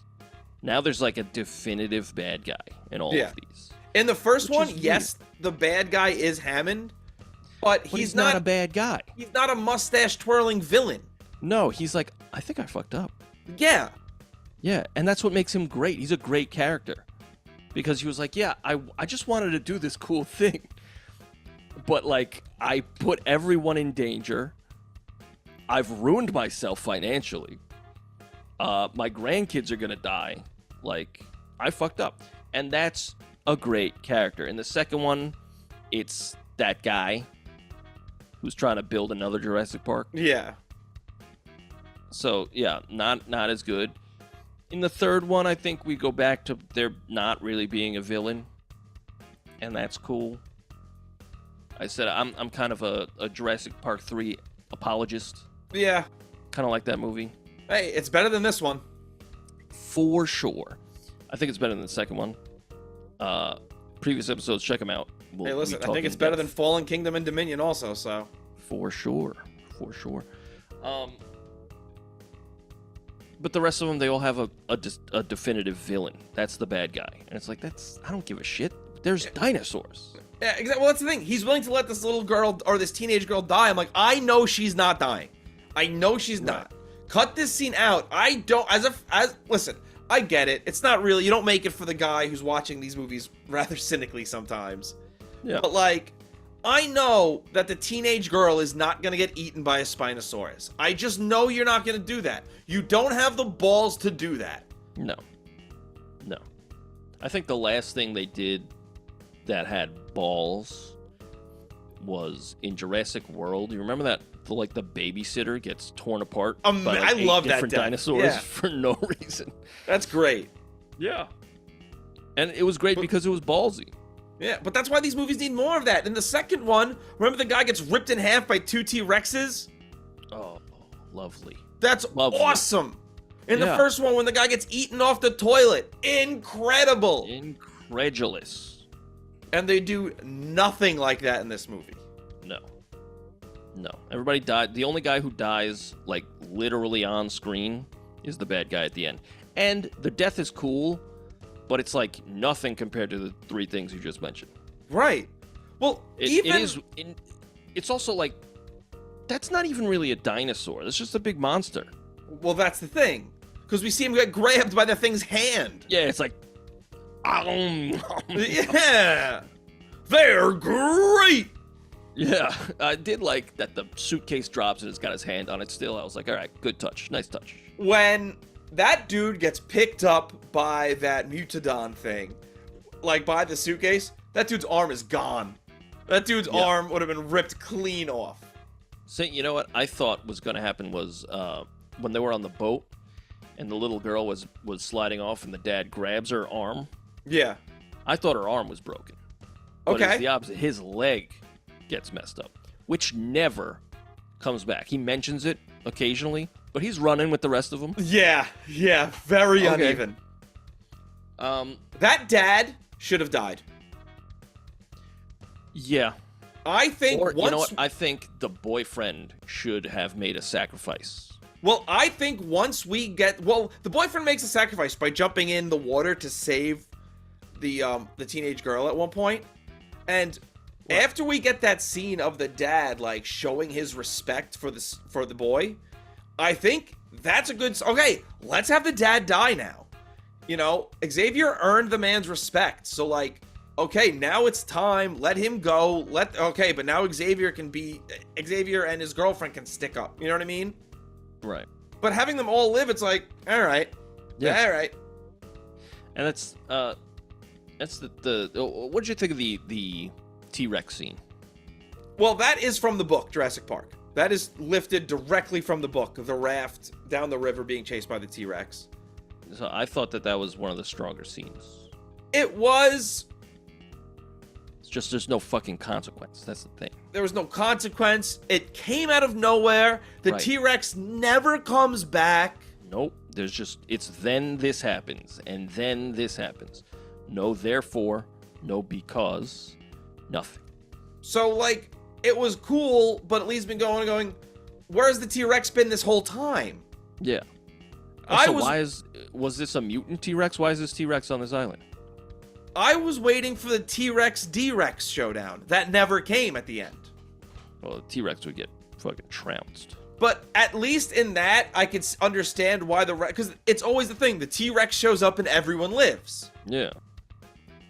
now there's like a definitive bad guy in all of these. In the first one, yes, the bad guy is Hammond, but he's not a bad guy. He's not a mustache twirling villain. No, he's like, I think I fucked up. Yeah. Yeah, and that's what makes him great. He's a great character. Because he was like, yeah, I just wanted to do this cool thing. But, like, I put everyone in danger. I've ruined myself financially. My grandkids are going to die. Like, I fucked up. And that's a great character. In the second one, it's that guy who's trying to build another Jurassic Park. Yeah. So yeah, not as good. In the third one, I think we go back to there not really being a villain, and that's cool. I said I'm kind of a Jurassic Park 3 apologist. Yeah. Kind of like that movie. Hey, it's better than this one. For sure. I think it's better than the second one. Previous episodes, check them out. Hey, listen, I think it's better than Fallen Kingdom and Dominion also, so. For sure. But the rest of them, they all have a definitive villain. That's the bad guy. And it's like, I don't give a shit. There's dinosaurs. Yeah, exactly. Well, that's the thing. He's willing to let this little girl or this teenage girl die. I'm like, I know she's not dying. I know she's not. Cut this scene out. I don't, listen, I get it. It's not really, you don't make it for the guy who's watching these movies rather cynically sometimes. Yeah. But like, I know that the teenage girl is not going to get eaten by a Spinosaurus. I just know you're not going to do that. You don't have the balls to do that. No. I think the last thing they did that had balls was in Jurassic World. You remember that? The babysitter gets torn apart by I love that different dinosaurs for no reason. That's great. Yeah. And it was great because it was ballsy. Yeah, but that's why these movies need more of that. In the second one, remember the guy gets ripped in half by 2 T-Rexes? Oh, lovely. That's lovely. Awesome. In the first one, when the guy gets eaten off the toilet, incredible. Incredulous. And they do nothing like that in this movie. No. Everybody died. The only guy who dies, literally on screen is the bad guy at the end. And the death is cool, but it's nothing compared to the 3 things you just mentioned. Right. Well, it's also that's not even really a dinosaur. That's just a big monster. Well, that's the thing. Because we see him get grabbed by the thing's hand. Yeah, it's like... Yeah. They're great. Yeah, I did like that the suitcase drops and it's got his hand on it still. I was like, all right, good touch. Nice touch. When that dude gets picked up by that Mutodon thing, by the suitcase, that dude's arm is gone. That dude's arm would have been ripped clean off. So, you know what I thought was going to happen was when they were on the boat and the little girl was sliding off and the dad grabs her arm. Yeah. I thought her arm was broken. But okay. It's the opposite. His leg gets messed up, which never comes back. He mentions it occasionally, but he's running with the rest of them. Yeah, very uneven. That dad should have died. Yeah. I think you know what? I think the boyfriend should have made a sacrifice. Well, I think once we get... Well, the boyfriend makes a sacrifice by jumping in the water to save the teenage girl at one point. And after we get that scene of the dad, showing his respect for the boy, I think that's a good... Okay, let's have the dad die now. You know, Xavier earned the man's respect. So, okay, now it's time. Let him go. Okay, but now Xavier and his girlfriend can stick up. You know what I mean? Right. But having them all live, it's all right. Yeah, all right. And that's the what did you think of the T-Rex scene? Well, that is from the book, Jurassic Park. That is lifted directly from the book, the raft down the river being chased by the T-Rex. So I thought that was one of the stronger scenes. It was. It's just there's no fucking consequence. That's the thing. There was no consequence. It came out of nowhere. The T-Rex never comes back. Nope. There's just, it's then this happens, and then this happens. No therefore, no because, nothing. So, it was cool, but at least been going, where's the T-Rex been this whole time? Yeah. Was this a mutant T-Rex? Why is this T-Rex on this island? I was waiting for the T-Rex D-Rex showdown. That never came at the end. Well, the T-Rex would get fucking trounced. But at least in that, I could understand why because it's always the thing. The T-Rex shows up and everyone lives. Yeah.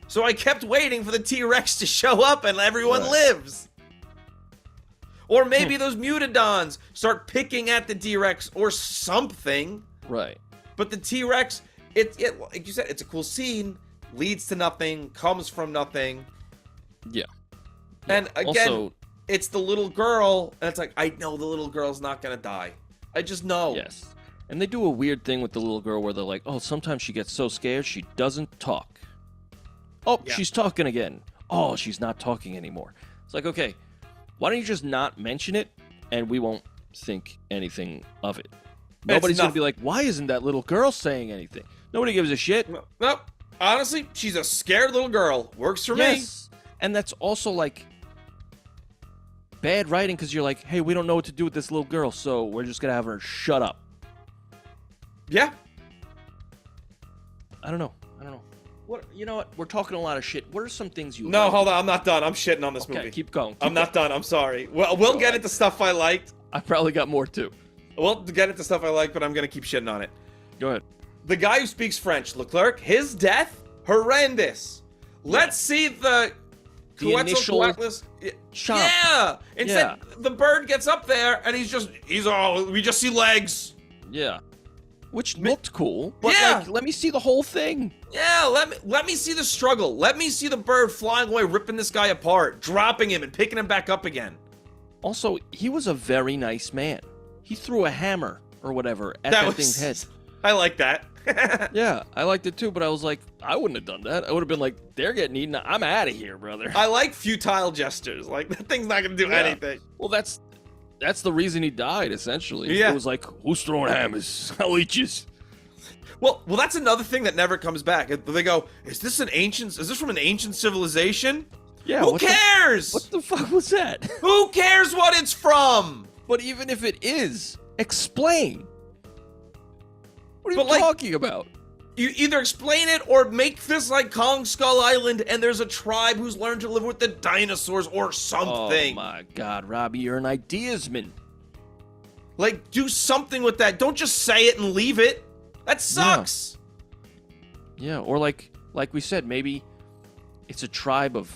So I kept waiting for the T-Rex to show up and everyone lives. Or maybe those Mutodons start picking at the T-Rex or something. Right. But the T-Rex, like you said, it's a cool scene. Leads to nothing, comes from nothing. Yeah. And again, Also, it's the little girl, and it's like, I know the little girl's not gonna die. I just know. yes. And they do a weird thing with the little girl where they're like, oh, sometimes she gets so scared she doesn't talk. Oh, Yeah. she's talking again. Oh, she's not talking anymore. It's like, okay, why don't you just not mention it and we won't think anything of it? Nobody's going to be like, why isn't that little girl saying anything? Nobody gives a shit. Nope. Honestly, she's a scared little girl. Works for me. Yes. And that's also like bad writing because you're like, hey, we don't know what to do with this little girl, so we're just going to have her shut up. Yeah. I don't know. What, you know what? We're talking a lot of shit. What are some things you No, like? hold on. I'm not done. I'm shitting on this Okay, movie. keep going. I'm not done. I'm sorry. Well, we'll get into stuff I liked. I probably got more too. We'll get into stuff I like, but I'm going to keep shitting on it. Go ahead. The guy who speaks French, Leclerc, his death, horrendous. Let's see the initial Quetzalcoatlus. chomp. Yeah. Instead, the bird gets up there and he's all, we just see legs. Yeah. Which looked cool, but Yeah. like, let me see the whole thing. Yeah, let me see the struggle. Let me see the bird flying away, ripping this guy apart, dropping him and picking him back up again. Also, he was a very nice man. He threw a hammer or whatever at that thing's head. I like that. Yeah, I liked it too, but I was like, I wouldn't have done that. I would have been like, they're getting eaten. I'm out of here, brother. I like futile gestures. Like, that thing's not going to do anything. Well, that's the reason he died, essentially. Yeah. It was like, who's throwing hammers? I'll eat you. Well, that's another thing that never comes back. They go, is this from an ancient civilization? Yeah. Who cares? What the fuck was that? Who cares what it's from? But even if it is, explain. What are you But, like, talking about? You either explain it or make this like Kong Skull Island and there's a tribe who's learned to live with the dinosaurs or something. Oh my god, Robbie, you're an ideasman. Like, do something with that. Don't just say it and leave it. That sucks. Yeah, or like we said, maybe it's a tribe of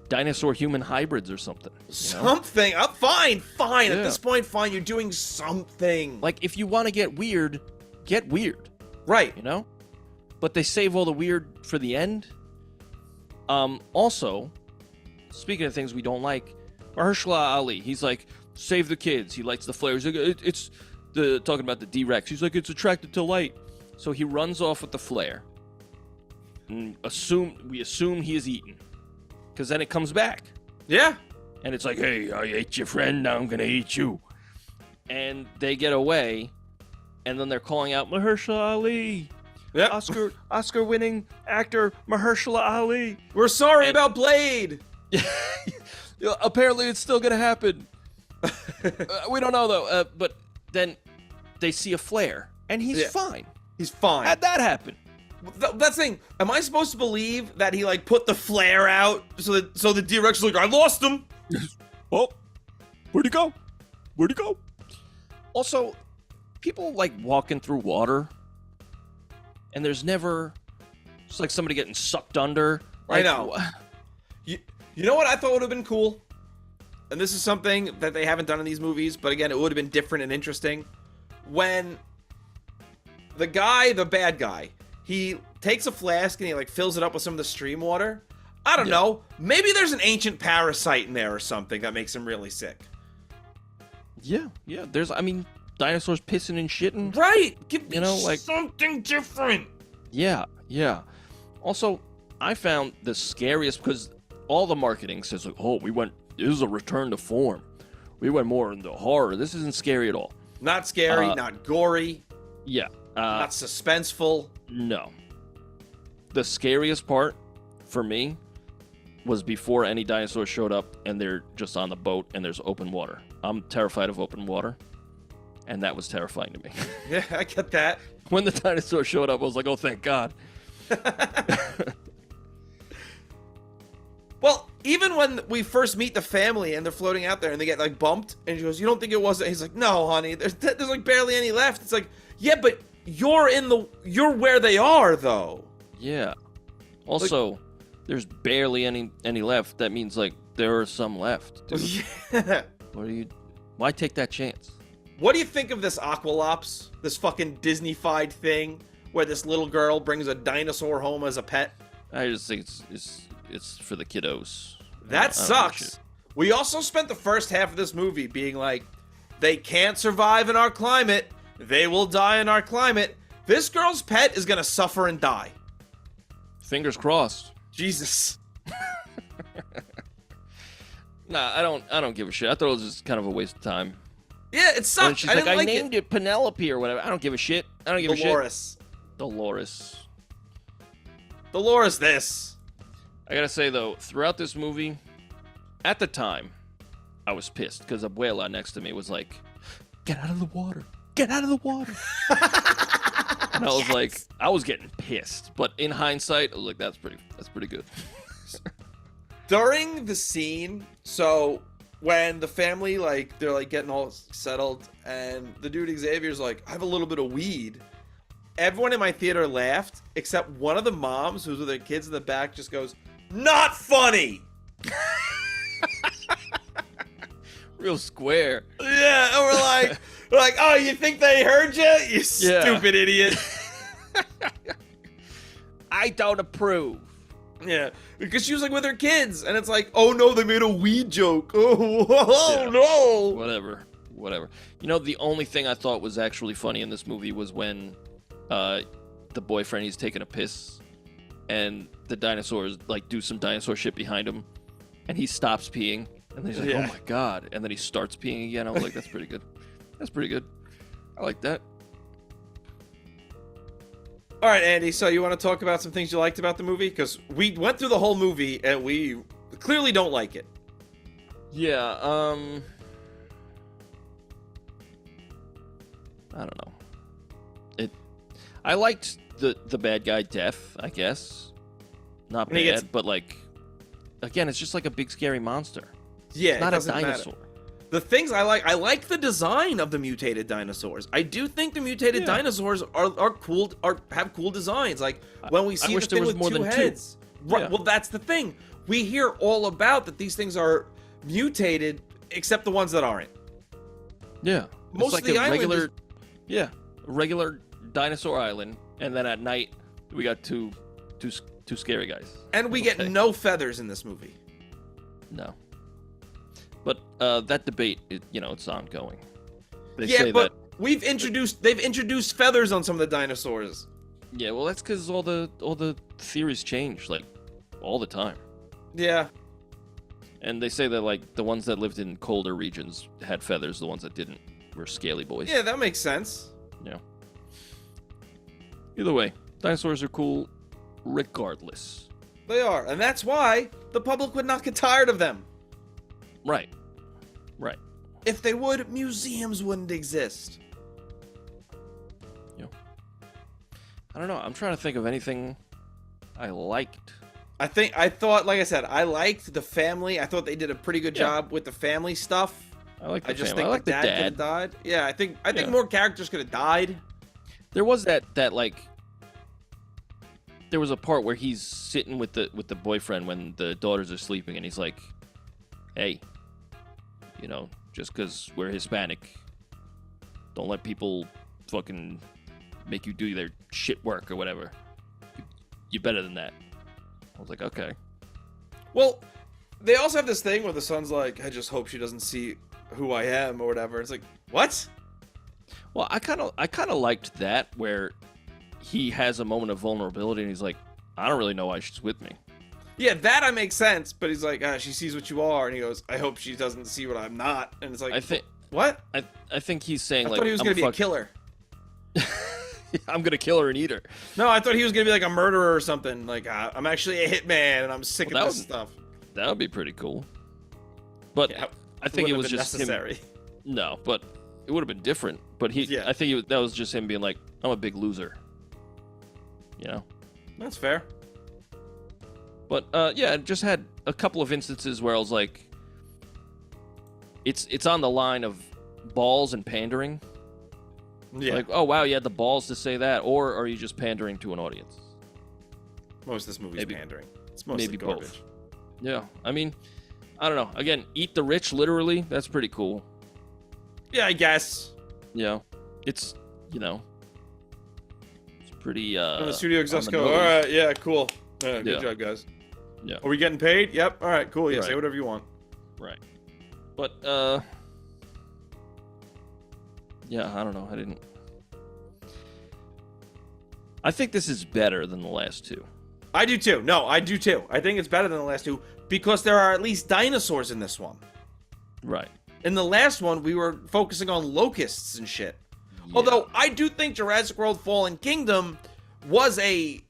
dinosaur-human hybrids or something. You know? Something. Fine. Yeah. At this point, fine. You're doing something. Like, if you want to get weird, get weird. Right. You know? But they save all the weird for the end. Also, speaking of things we don't like, Mahershala Ali, he's like, save the kids. He lights the flares. He's like, it's the talking about the D-Rex. He's like, it's attracted to light. So he runs off with the flare. And we assume he is eaten. Because then it comes back. Yeah. And it's like, hey, I ate your friend, now I'm going to eat you. And they get away. And then they're calling out Mahershala Ali. Yep. Oscar-winning actor Mahershala Ali. We're sorry about Blade. Apparently it's still going to happen. We don't know, though. But then they see a flare. And he's fine. He's fine. How'd that happen? That's the thing. Am I supposed to believe that he like put the flare out so the D-Rex is like, I lost him? Oh, where'd he go? Also, people like walking through water, and there's never just like somebody getting sucked under. I know. You know what I thought would have been cool? And this is something that they haven't done in these movies, but again, it would have been different and interesting. When the bad guy, he takes a flask and he like fills it up with some of the stream water. I don't know. Maybe there's an ancient parasite in there or something that makes him really sick. Yeah. There's, dinosaurs pissing and shitting. Right. Give me like something different. Yeah. Also, I found the scariest because all the marketing says like, oh, this is a return to form. We went more into horror. This isn't scary at all. Not scary, not gory. Yeah. Not suspenseful. No. The scariest part for me was before any dinosaurs showed up and they're just on the boat and there's open water. I'm terrified of open water, and that was terrifying to me. Yeah, I get that. When the dinosaur showed up, I was like, oh, thank God. Well, even when we first meet the family and they're floating out there and they get like bumped and she goes, you don't think it was? He's like, no, honey, there's like barely any left. It's like, yeah, but you're where they are though. Yeah. Also, there's barely any left. That means like there are some left, dude. Yeah. Why take that chance? What do you think of this Aqualops? This fucking Disney-fied thing where this little girl brings a dinosaur home as a pet? I just think it's for the kiddos. That I don't give a sucks. shit. We also spent the first half of this movie being like, they can't survive in our climate. They will die in our climate. This girl's pet is gonna suffer and die. Fingers crossed. Jesus. Nah, I don't give a shit. I thought it was just kind of a waste of time. Yeah, it And sucked. she's I like, didn't I like named it Penelope or whatever. I don't give a shit. I don't give a shit. Dolores. Dolores. This. I gotta say though, throughout this movie, at the time, I was pissed because Abuela next to me was like, "Get out of the water! Get out of the water!" And I was like, I was getting pissed. But in hindsight, I was like, that's pretty good. During the scene, so when the family, like, they're like getting all settled, and the dude Xavier's like, I have a little bit of weed. Everyone in my theater laughed, except one of the moms who's with their kids in the back just goes, not funny. Real square. Yeah, and we're like, oh, you think they heard you? You stupid idiot. I don't approve. Yeah, because she was like with her kids, and it's like, oh no, they made a weed joke. Oh no. Whatever. You know, the only thing I thought was actually funny in this movie was when the boyfriend, he's taking a piss, and the dinosaurs like do some dinosaur shit behind him, and he stops peeing, and then he's like, oh my god, and then he starts peeing again. I was like, that's pretty good. That's pretty good. I like that. All right, Andy, so you want to talk about some things you liked about the movie? Because we went through the whole movie, and we clearly don't like it. Yeah, I don't know. I liked the bad guy death, I guess. Not bad, but like, again, it's just like a big scary monster. Yeah, it's not a dinosaur. Matter. The things I like the design of the mutated dinosaurs. I do think the mutated dinosaurs are cool, have cool designs. Like when we see the thing with two heads. Right, well, that's the thing. We hear all about that these things are mutated, except the ones that aren't. Yeah, most like of the regular, regular dinosaur island, and then at night we got two scary guys. And we get no feathers in this movie. No. But that debate, it's ongoing. They yeah, say but that they've introduced feathers on some of the dinosaurs. Yeah, well, that's because all the theories change like all the time. Yeah. And they say that like the ones that lived in colder regions had feathers, the ones that didn't were scaly boys. Yeah, that makes sense. Yeah. Either way, dinosaurs are cool regardless. They are, and that's why the public would not get tired of them. Right. If they would, museums wouldn't exist. Yeah. I don't know. I'm trying to think of anything I liked. I thought, like I said, I liked the family. I thought they did a pretty good job with the family stuff. I like the just family. think I like the the dad could have died. Yeah, I think more characters could have died. There was that like there was a part where he's sitting with the boyfriend when the daughters are sleeping, and he's like, hey, just because we're Hispanic, don't let people fucking make you do their shit work or whatever. You're better than that. I was like, okay. Well, they also have this thing where the son's like, I just hope she doesn't see who I am or whatever. It's like, what? Well, I kind of liked that, where he has a moment of vulnerability and he's like, I don't really know why she's with me. Yeah, that makes sense. But he's like, she sees what you are, and he goes, I hope she doesn't see what I'm not. And it's like, what? I think he's saying I like, thought he was gonna be a killer. I'm gonna kill her and eat her. No, I thought he was gonna be like a murderer or something. Like, I'm actually a hitman, and I'm sick of this stuff. That would be pretty cool. But I think it was just necessary. Him. No, but it would have been different. But I think that was just him being like, I'm a big loser. That's fair. But it just had a couple of instances where I was like, it's on the line of balls and pandering. Yeah. Like, oh wow, you had the balls to say that, or are you just pandering to an audience? Most of this movie's pandering. It's mostly garbage. Both. Yeah, I mean, I don't know. Again, eat the rich, literally. That's pretty cool. Yeah, I guess. Yeah, it's it's pretty. The studio execs go, all right, yeah, cool. Good job, guys. Yeah. Are we getting paid? Yep. All right, cool. Yeah, say Right. whatever you want. Right. But, yeah, I don't know. I think this is better than the last two. I do too. No, I do too. I think it's better than the last two because there are at least dinosaurs in this one. Right. In the last one, we were focusing on locusts and shit. Yeah. Although I do think Jurassic World Fallen Kingdom was a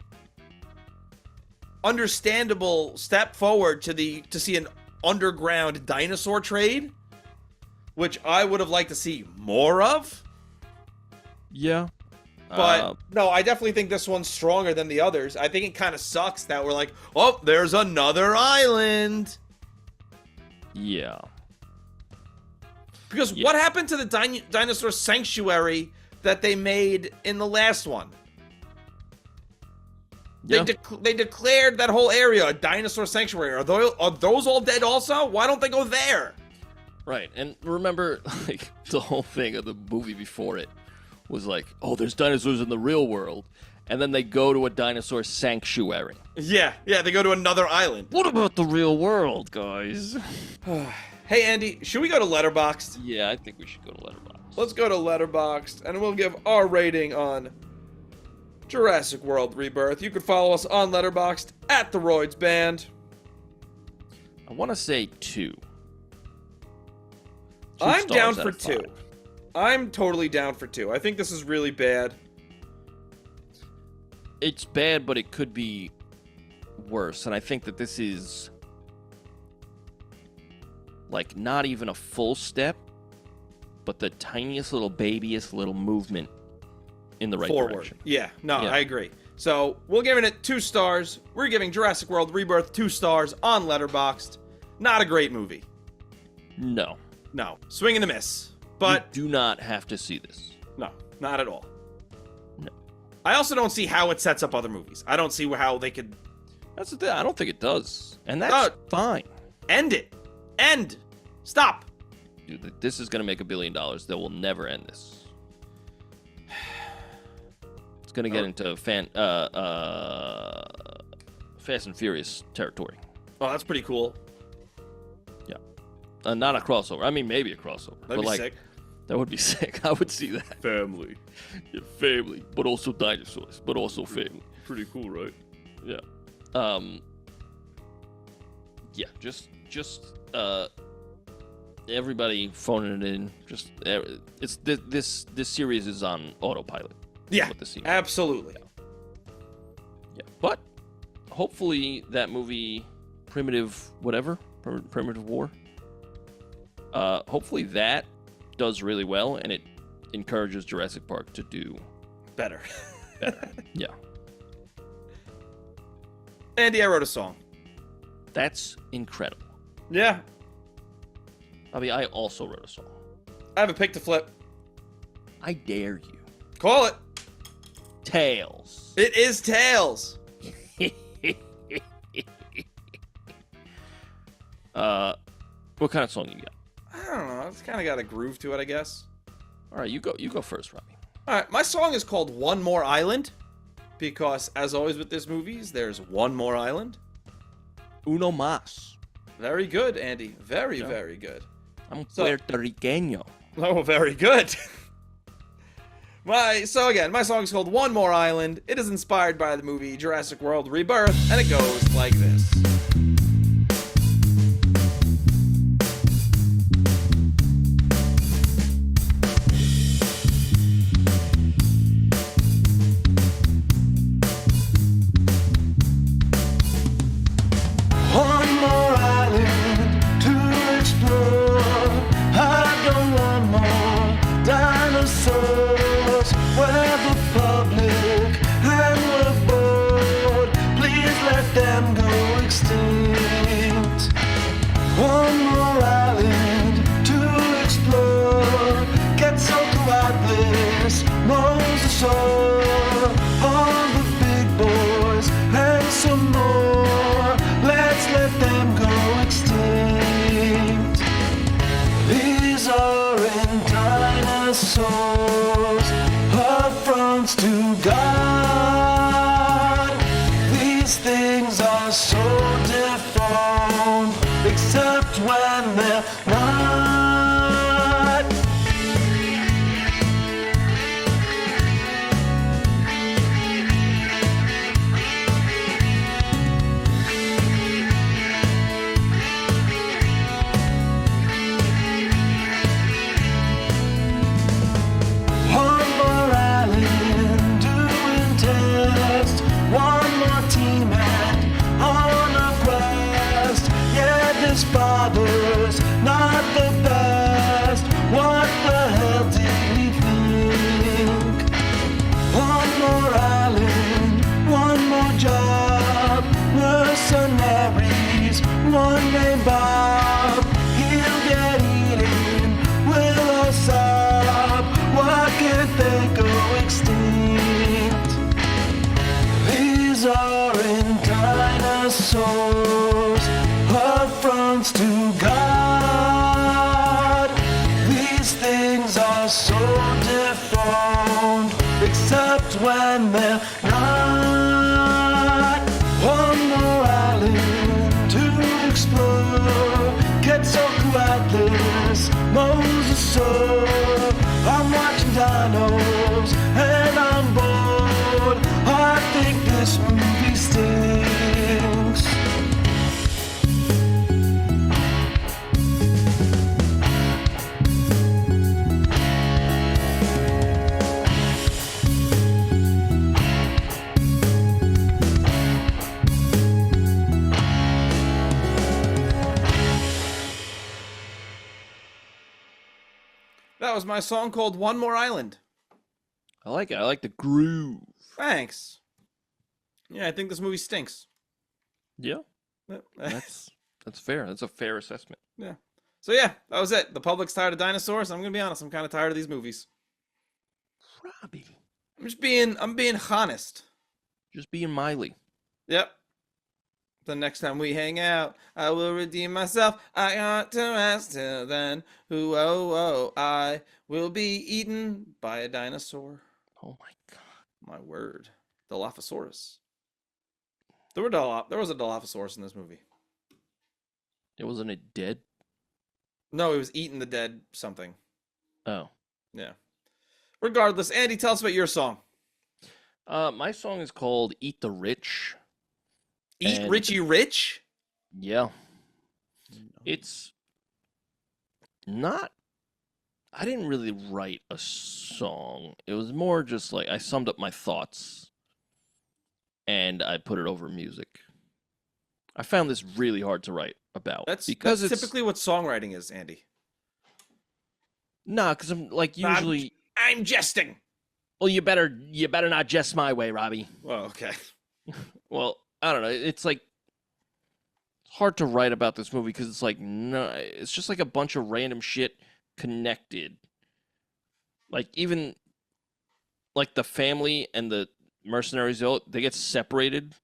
understandable step forward to see an underground dinosaur trade, which I would have liked to see more of. Yeah. But no, I definitely think this one's stronger than the others. I think it kind of sucks that we're like, oh, there's another island. Yeah. Because what happened to the dinosaur sanctuary that they made in the last one? Yeah. They declared that whole area a dinosaur sanctuary. Are those all dead also? Why don't they go there? Right. And remember, like, the whole thing of the movie before it was like, oh, there's dinosaurs in the real world. And then they go to a dinosaur sanctuary. Yeah, they go to another island. What about the real world, guys? Hey, Andy, should we go to Letterboxd? Yeah, I think we should go to Letterboxd. Let's go to Letterboxd, and we'll give our rating on Jurassic World Rebirth. You can follow us on Letterboxd at TheRoydsBand. I want to say 2. I'm down stars out for of 2. 5. I'm totally down for 2. I think this is really bad. It's bad, but it could be worse. And I think that this is, like, not even a full step, but the tiniest little babyest little movement in the right direction. Yeah, no, Yeah. I agree. So we're giving it 2 stars. We're giving Jurassic World Rebirth 2 stars on Letterboxd. Not a great movie. No. No, swing and a miss. But you do not have to see this. no, not at all. No. I also don't see how it sets up other movies. I don't see how they could That's the thing. I don't think it does. And that's fine. end it. End. Stop. Dude, this is going to make $1 billion. They will never end this. It's going to get into Fast and Furious territory. Oh, that's pretty cool. Yeah. Not a crossover. I mean, maybe a crossover. That'd be sick. That would be sick. I would see that. Family. Yeah, family, but also dinosaurs, but also family. Pretty cool, right? Yeah. Yeah, just everybody phoning it in. Just it's this series is on autopilot. Yeah, What this seems. absolutely. Yeah, but hopefully that movie, Primitive War. Hopefully that does really well, and it encourages Jurassic Park to do Better. better. Yeah, Andy, I wrote a song. that's incredible. Yeah, I mean, I also wrote a song. I have a pick to flip. I dare you. Call it. Tails. It is Tails. What kind of song you got? I don't know. It's kind of got a groove to it, I guess. All right, you go first, Robbie. All right, my song is called One More Island because, as always with this movies, there's one more island. Uno más. Very good, Andy. Very, Yeah. very good. I'm So- Puerto Riqueño. Oh, very good. My song is called One More Island. It is inspired by the movie Jurassic World Rebirth, and it goes like this. One more island to explore. I don't want more dinosaurs. Where the public and we're bored. Please let them go extinct. One more island to explore. Get so this mosasaur. All the big boys and some more. Let's let them go extinct. These aren't dinosaurs, affronts to God. These things are so one named Bob. He'll get eaten. We'll all sob. Why can't they go extinct? These aren't dinosaurs, affronts to God. These things are so deformed, except when they're not. One more island to explore. Quetzalcoatlus, Mosasaur. I'm watching dinos and I'm bored. I think this movie stinks. That was my song called One More Island. I like it. I like the groove. Thanks. Yeah, I think this movie stinks. Yeah, that's fair. That's a fair assessment. Yeah. So yeah, that was it. The public's tired of dinosaurs. I'm gonna be honest. I'm kind of tired of these movies. Robbie, I'm being honest. just being Miley. Yep. The next time we hang out, I will redeem myself. I got to rest till then. I will be eaten by a dinosaur. Oh my god. My word. Dilophosaurus. There was a Dilophosaurus in this movie. It wasn't it dead? No, he was eating the dead something. Oh. Yeah. Regardless, Andy, tell us about your song. My song is called "Eat the Rich." Eat And- Richie Rich? Yeah. It's not. I didn't really write a song. It was more just like I summed up my thoughts and I put it over music. I found this really hard to write about That's because it's typically what songwriting is, Andy. nah, because I'm like usually. I'm jesting. Well, you better not jest my way, Robbie. Well, okay. Well, I don't know. It's like it's hard to write about this movie because it's like no, it's just like a bunch of random shit connected. Like even like the family and the mercenaries, they get separated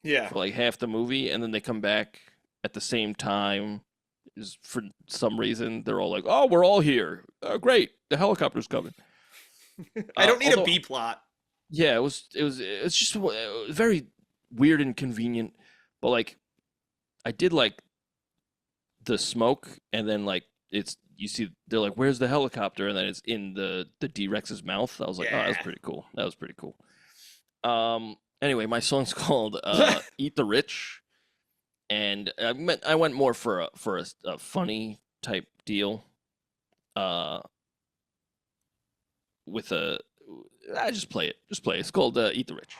Yeah. for like half the movie, and then they come back at the same time. Is for some reason they're all like, "Oh, we're all here. Great, the helicopter's coming." I don't need a although- B plot. Yeah, it's just very weird and convenient, but like I did like the smoke, and then like you see they're like, "Where's the helicopter?" and then it's in the D-Rex's mouth. I was like, "Oh, that's Yeah. pretty cool. That was pretty cool." Anyway, my song's called "Eat the Rich," and I went more for a funny type deal. With a I just play it. It's called "Eat the Rich."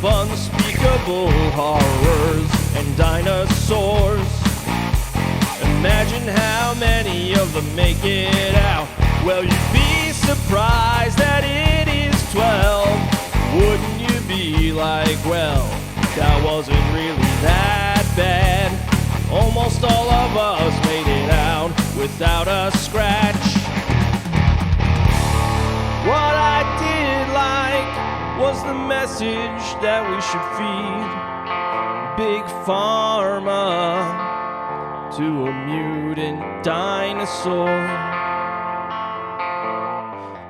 Unspeakable horrors and dinosaurs. Imagine how many of them make it out. Well, you'd be surprised that it is 12. Wouldn't you be like, well, that wasn't really that bad. Almost all of us made it out without a scratch. What I did like was the message that we should feed Big Pharma to a mutant dinosaur.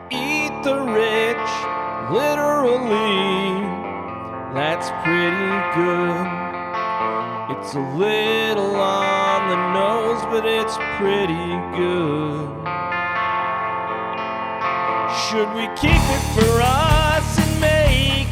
Eat the rich, literally, that's pretty good. It's a little on the nose, but it's pretty good. Should we keep it for us and make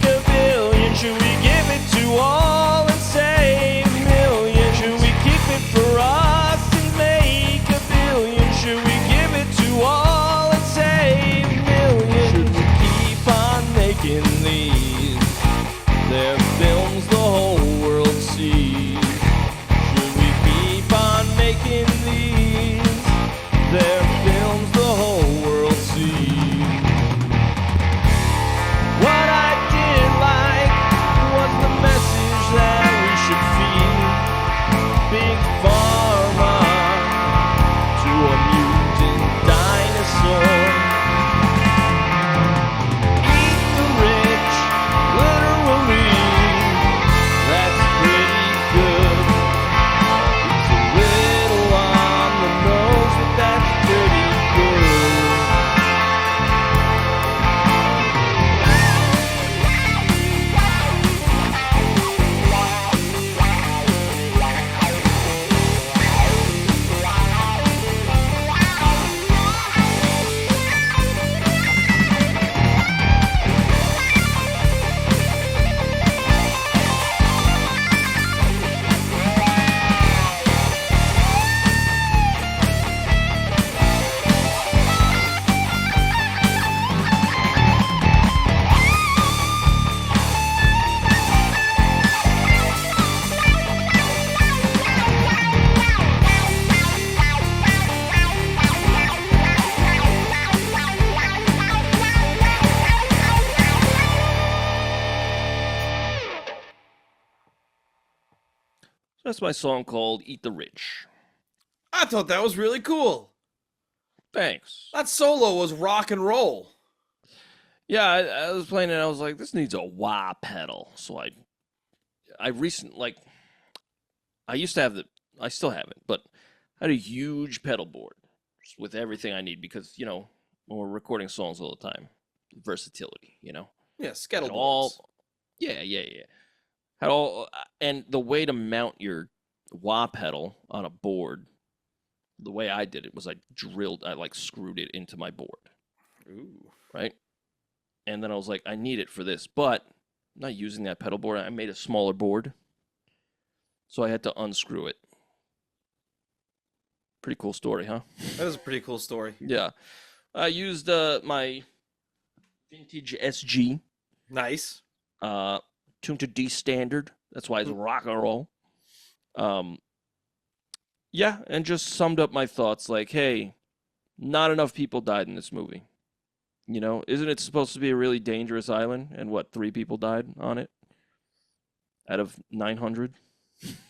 So that's my song called Eat the Rich. I thought that was really cool. Thanks. That solo was rock and roll. Yeah, I was playing it and I was like, this needs a wah pedal. So I recently, like, I used to have I still have it, but I had a huge pedal board with everything I need because, when we're recording songs all the time, versatility, Yeah, Had skettle all, boards. yeah. Had all, and the way to mount your wah pedal on a board, the way I did it was I screwed it into my board, Ooh. right? And then I was like, I need it for this, but I'm not using that pedal board. I made a smaller board, so I had to unscrew it. Pretty cool story, huh? That is a pretty cool story. Yeah. I used my vintage SG, Nice. tuned to D standard. That's why it's rock and roll. Yeah, and just summed up my thoughts like, hey, not enough people died in this movie. Isn't it supposed to be a really dangerous island? And 3 people died on it? Out of 900?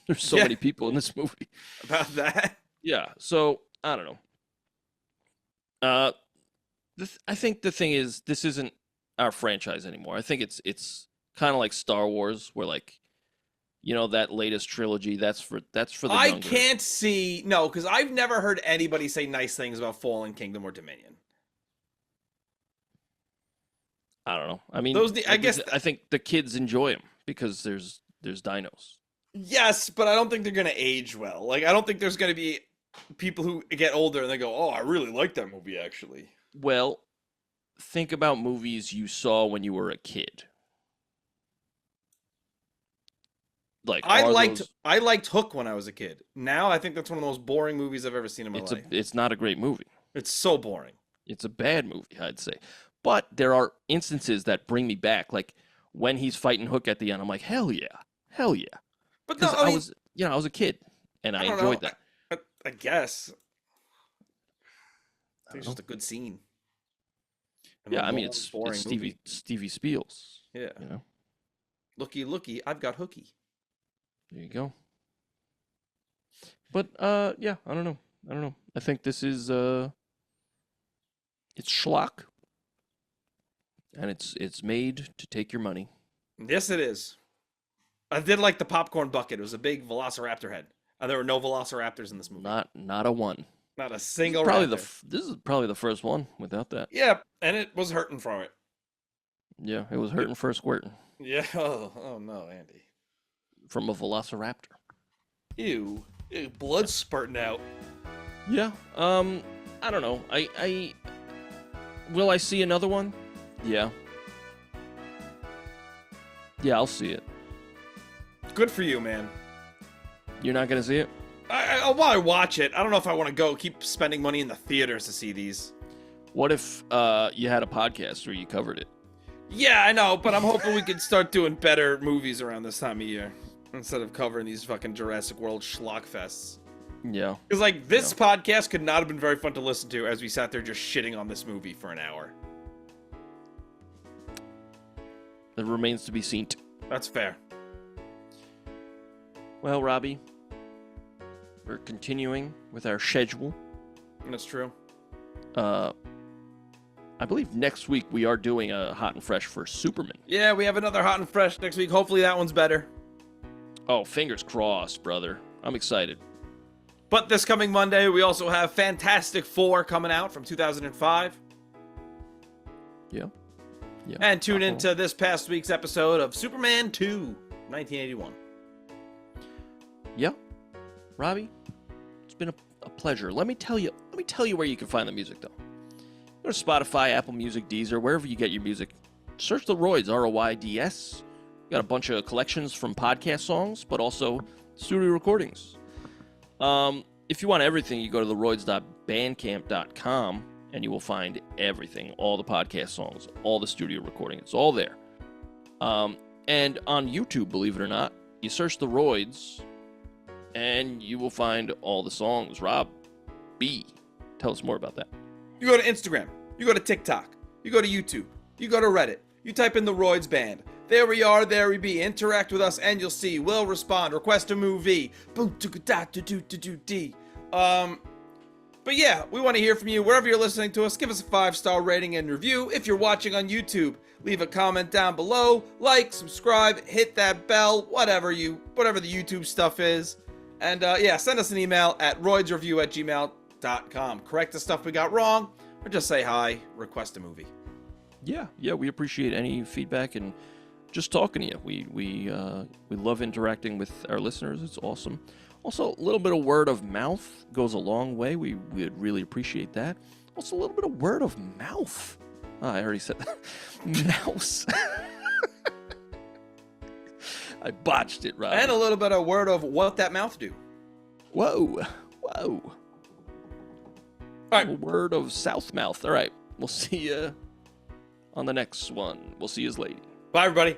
There's so many people in this movie. About that. Yeah, so I don't know. I think the thing is, this isn't our franchise anymore. I think it's kind of like Star Wars, where that latest trilogy. That's for the younger. Can't see because I've never heard anybody say nice things about Fallen Kingdom or Dominion. I don't know. I mean, I think the kids enjoy them because there's dinos. Yes, but I don't think they're gonna age well. Like, I don't think there's gonna be people who get older and they go, "Oh, I really like that movie." Actually, well, think about movies you saw when you were a kid. Like, I liked Hook when I was a kid. Now I think that's one of the most boring movies I've ever seen in my life. It's not a great movie. It's so boring. It's a bad movie, I'd say. But there are instances that bring me back, like when he's fighting Hook at the end. I'm like, hell yeah. But Because I was a kid and I enjoyed that. I guess. I think it's just a good scene. Yeah, I mean, it's Stevie Spiels. Yeah. Looky, I've got Hooky. There you go. But yeah, I don't know. I think this is it's schlock, and it's made to take your money. Yes, it is. I did like the popcorn bucket. It was a big velociraptor head. There were no velociraptors in this movie. Not a one. Not a single. This is probably the first one without that. Yeah, and it was hurting from it. Yeah, it was hurting for squirting. Yeah. Oh no, Andy. From a velociraptor. Ew, blood spurting out. Yeah. I don't know. I will I see another one? Yeah. Yeah, I'll see it. Good for you, man. You're not gonna see it? I'll probably watch it. I don't know if I want to keep spending money in the theaters to see these. What if you had a podcast where you covered it? Yeah, I know, but I'm hoping we could start doing better movies around this time of year instead of covering these fucking Jurassic World schlock fests. Yeah. Because, like, this podcast could not have been very fun to listen to as we sat there just shitting on this movie for an hour. It remains to be seen. That's fair. Well, Robbie, we're continuing with our schedule. That's true. I believe next week we are doing a Hot and Fresh for Superman. Yeah, we have another Hot and Fresh next week. Hopefully that one's better. Oh, fingers crossed, brother. I'm excited. But this coming Monday, we also have Fantastic Four coming out from 2005. Yeah. And tune into this past week's episode of Superman 2, 1981. Yeah. Robbie, it's been a pleasure. Let me tell you where you can find the music, though. Go to Spotify, Apple Music, Deezer, wherever you get your music. Search the Royds, ROYDS. We got a bunch of collections from podcast songs, but also studio recordings. If you want everything, you go to TheRoydsBandcamp.com, and you will find everything, all the podcast songs, all the studio recording. It's all there. And on YouTube, believe it or not, you search the Royds, and you will find all the songs. Rob B, tell us more about that. You go to Instagram, you go to TikTok, you go to YouTube, you go to Reddit, you type in the Royds Band. There we are, there we be. Interact with us and you'll see. We'll respond. Request a movie. But yeah, we want to hear from you wherever you're listening to us. Give us a 5-star rating and review. If you're watching on YouTube, leave a comment down below. Like, subscribe, hit that bell, whatever the YouTube stuff is. And yeah, send us an email at roydsreview@gmail.com. Correct the stuff we got wrong, or just say hi, request a movie. Yeah, we appreciate any feedback and just talking to you. We love interacting with our listeners. It's awesome. Also, a little bit of word of mouth goes a long way. We'd really appreciate that. Also, a little bit of word of mouth. Oh, I already said that. Mouse. I botched it, right? And a little bit of word of what that mouth do. Whoa. All right. A word of South Mouth. All right. We'll see you on the next one. We'll see you later. Bye, everybody.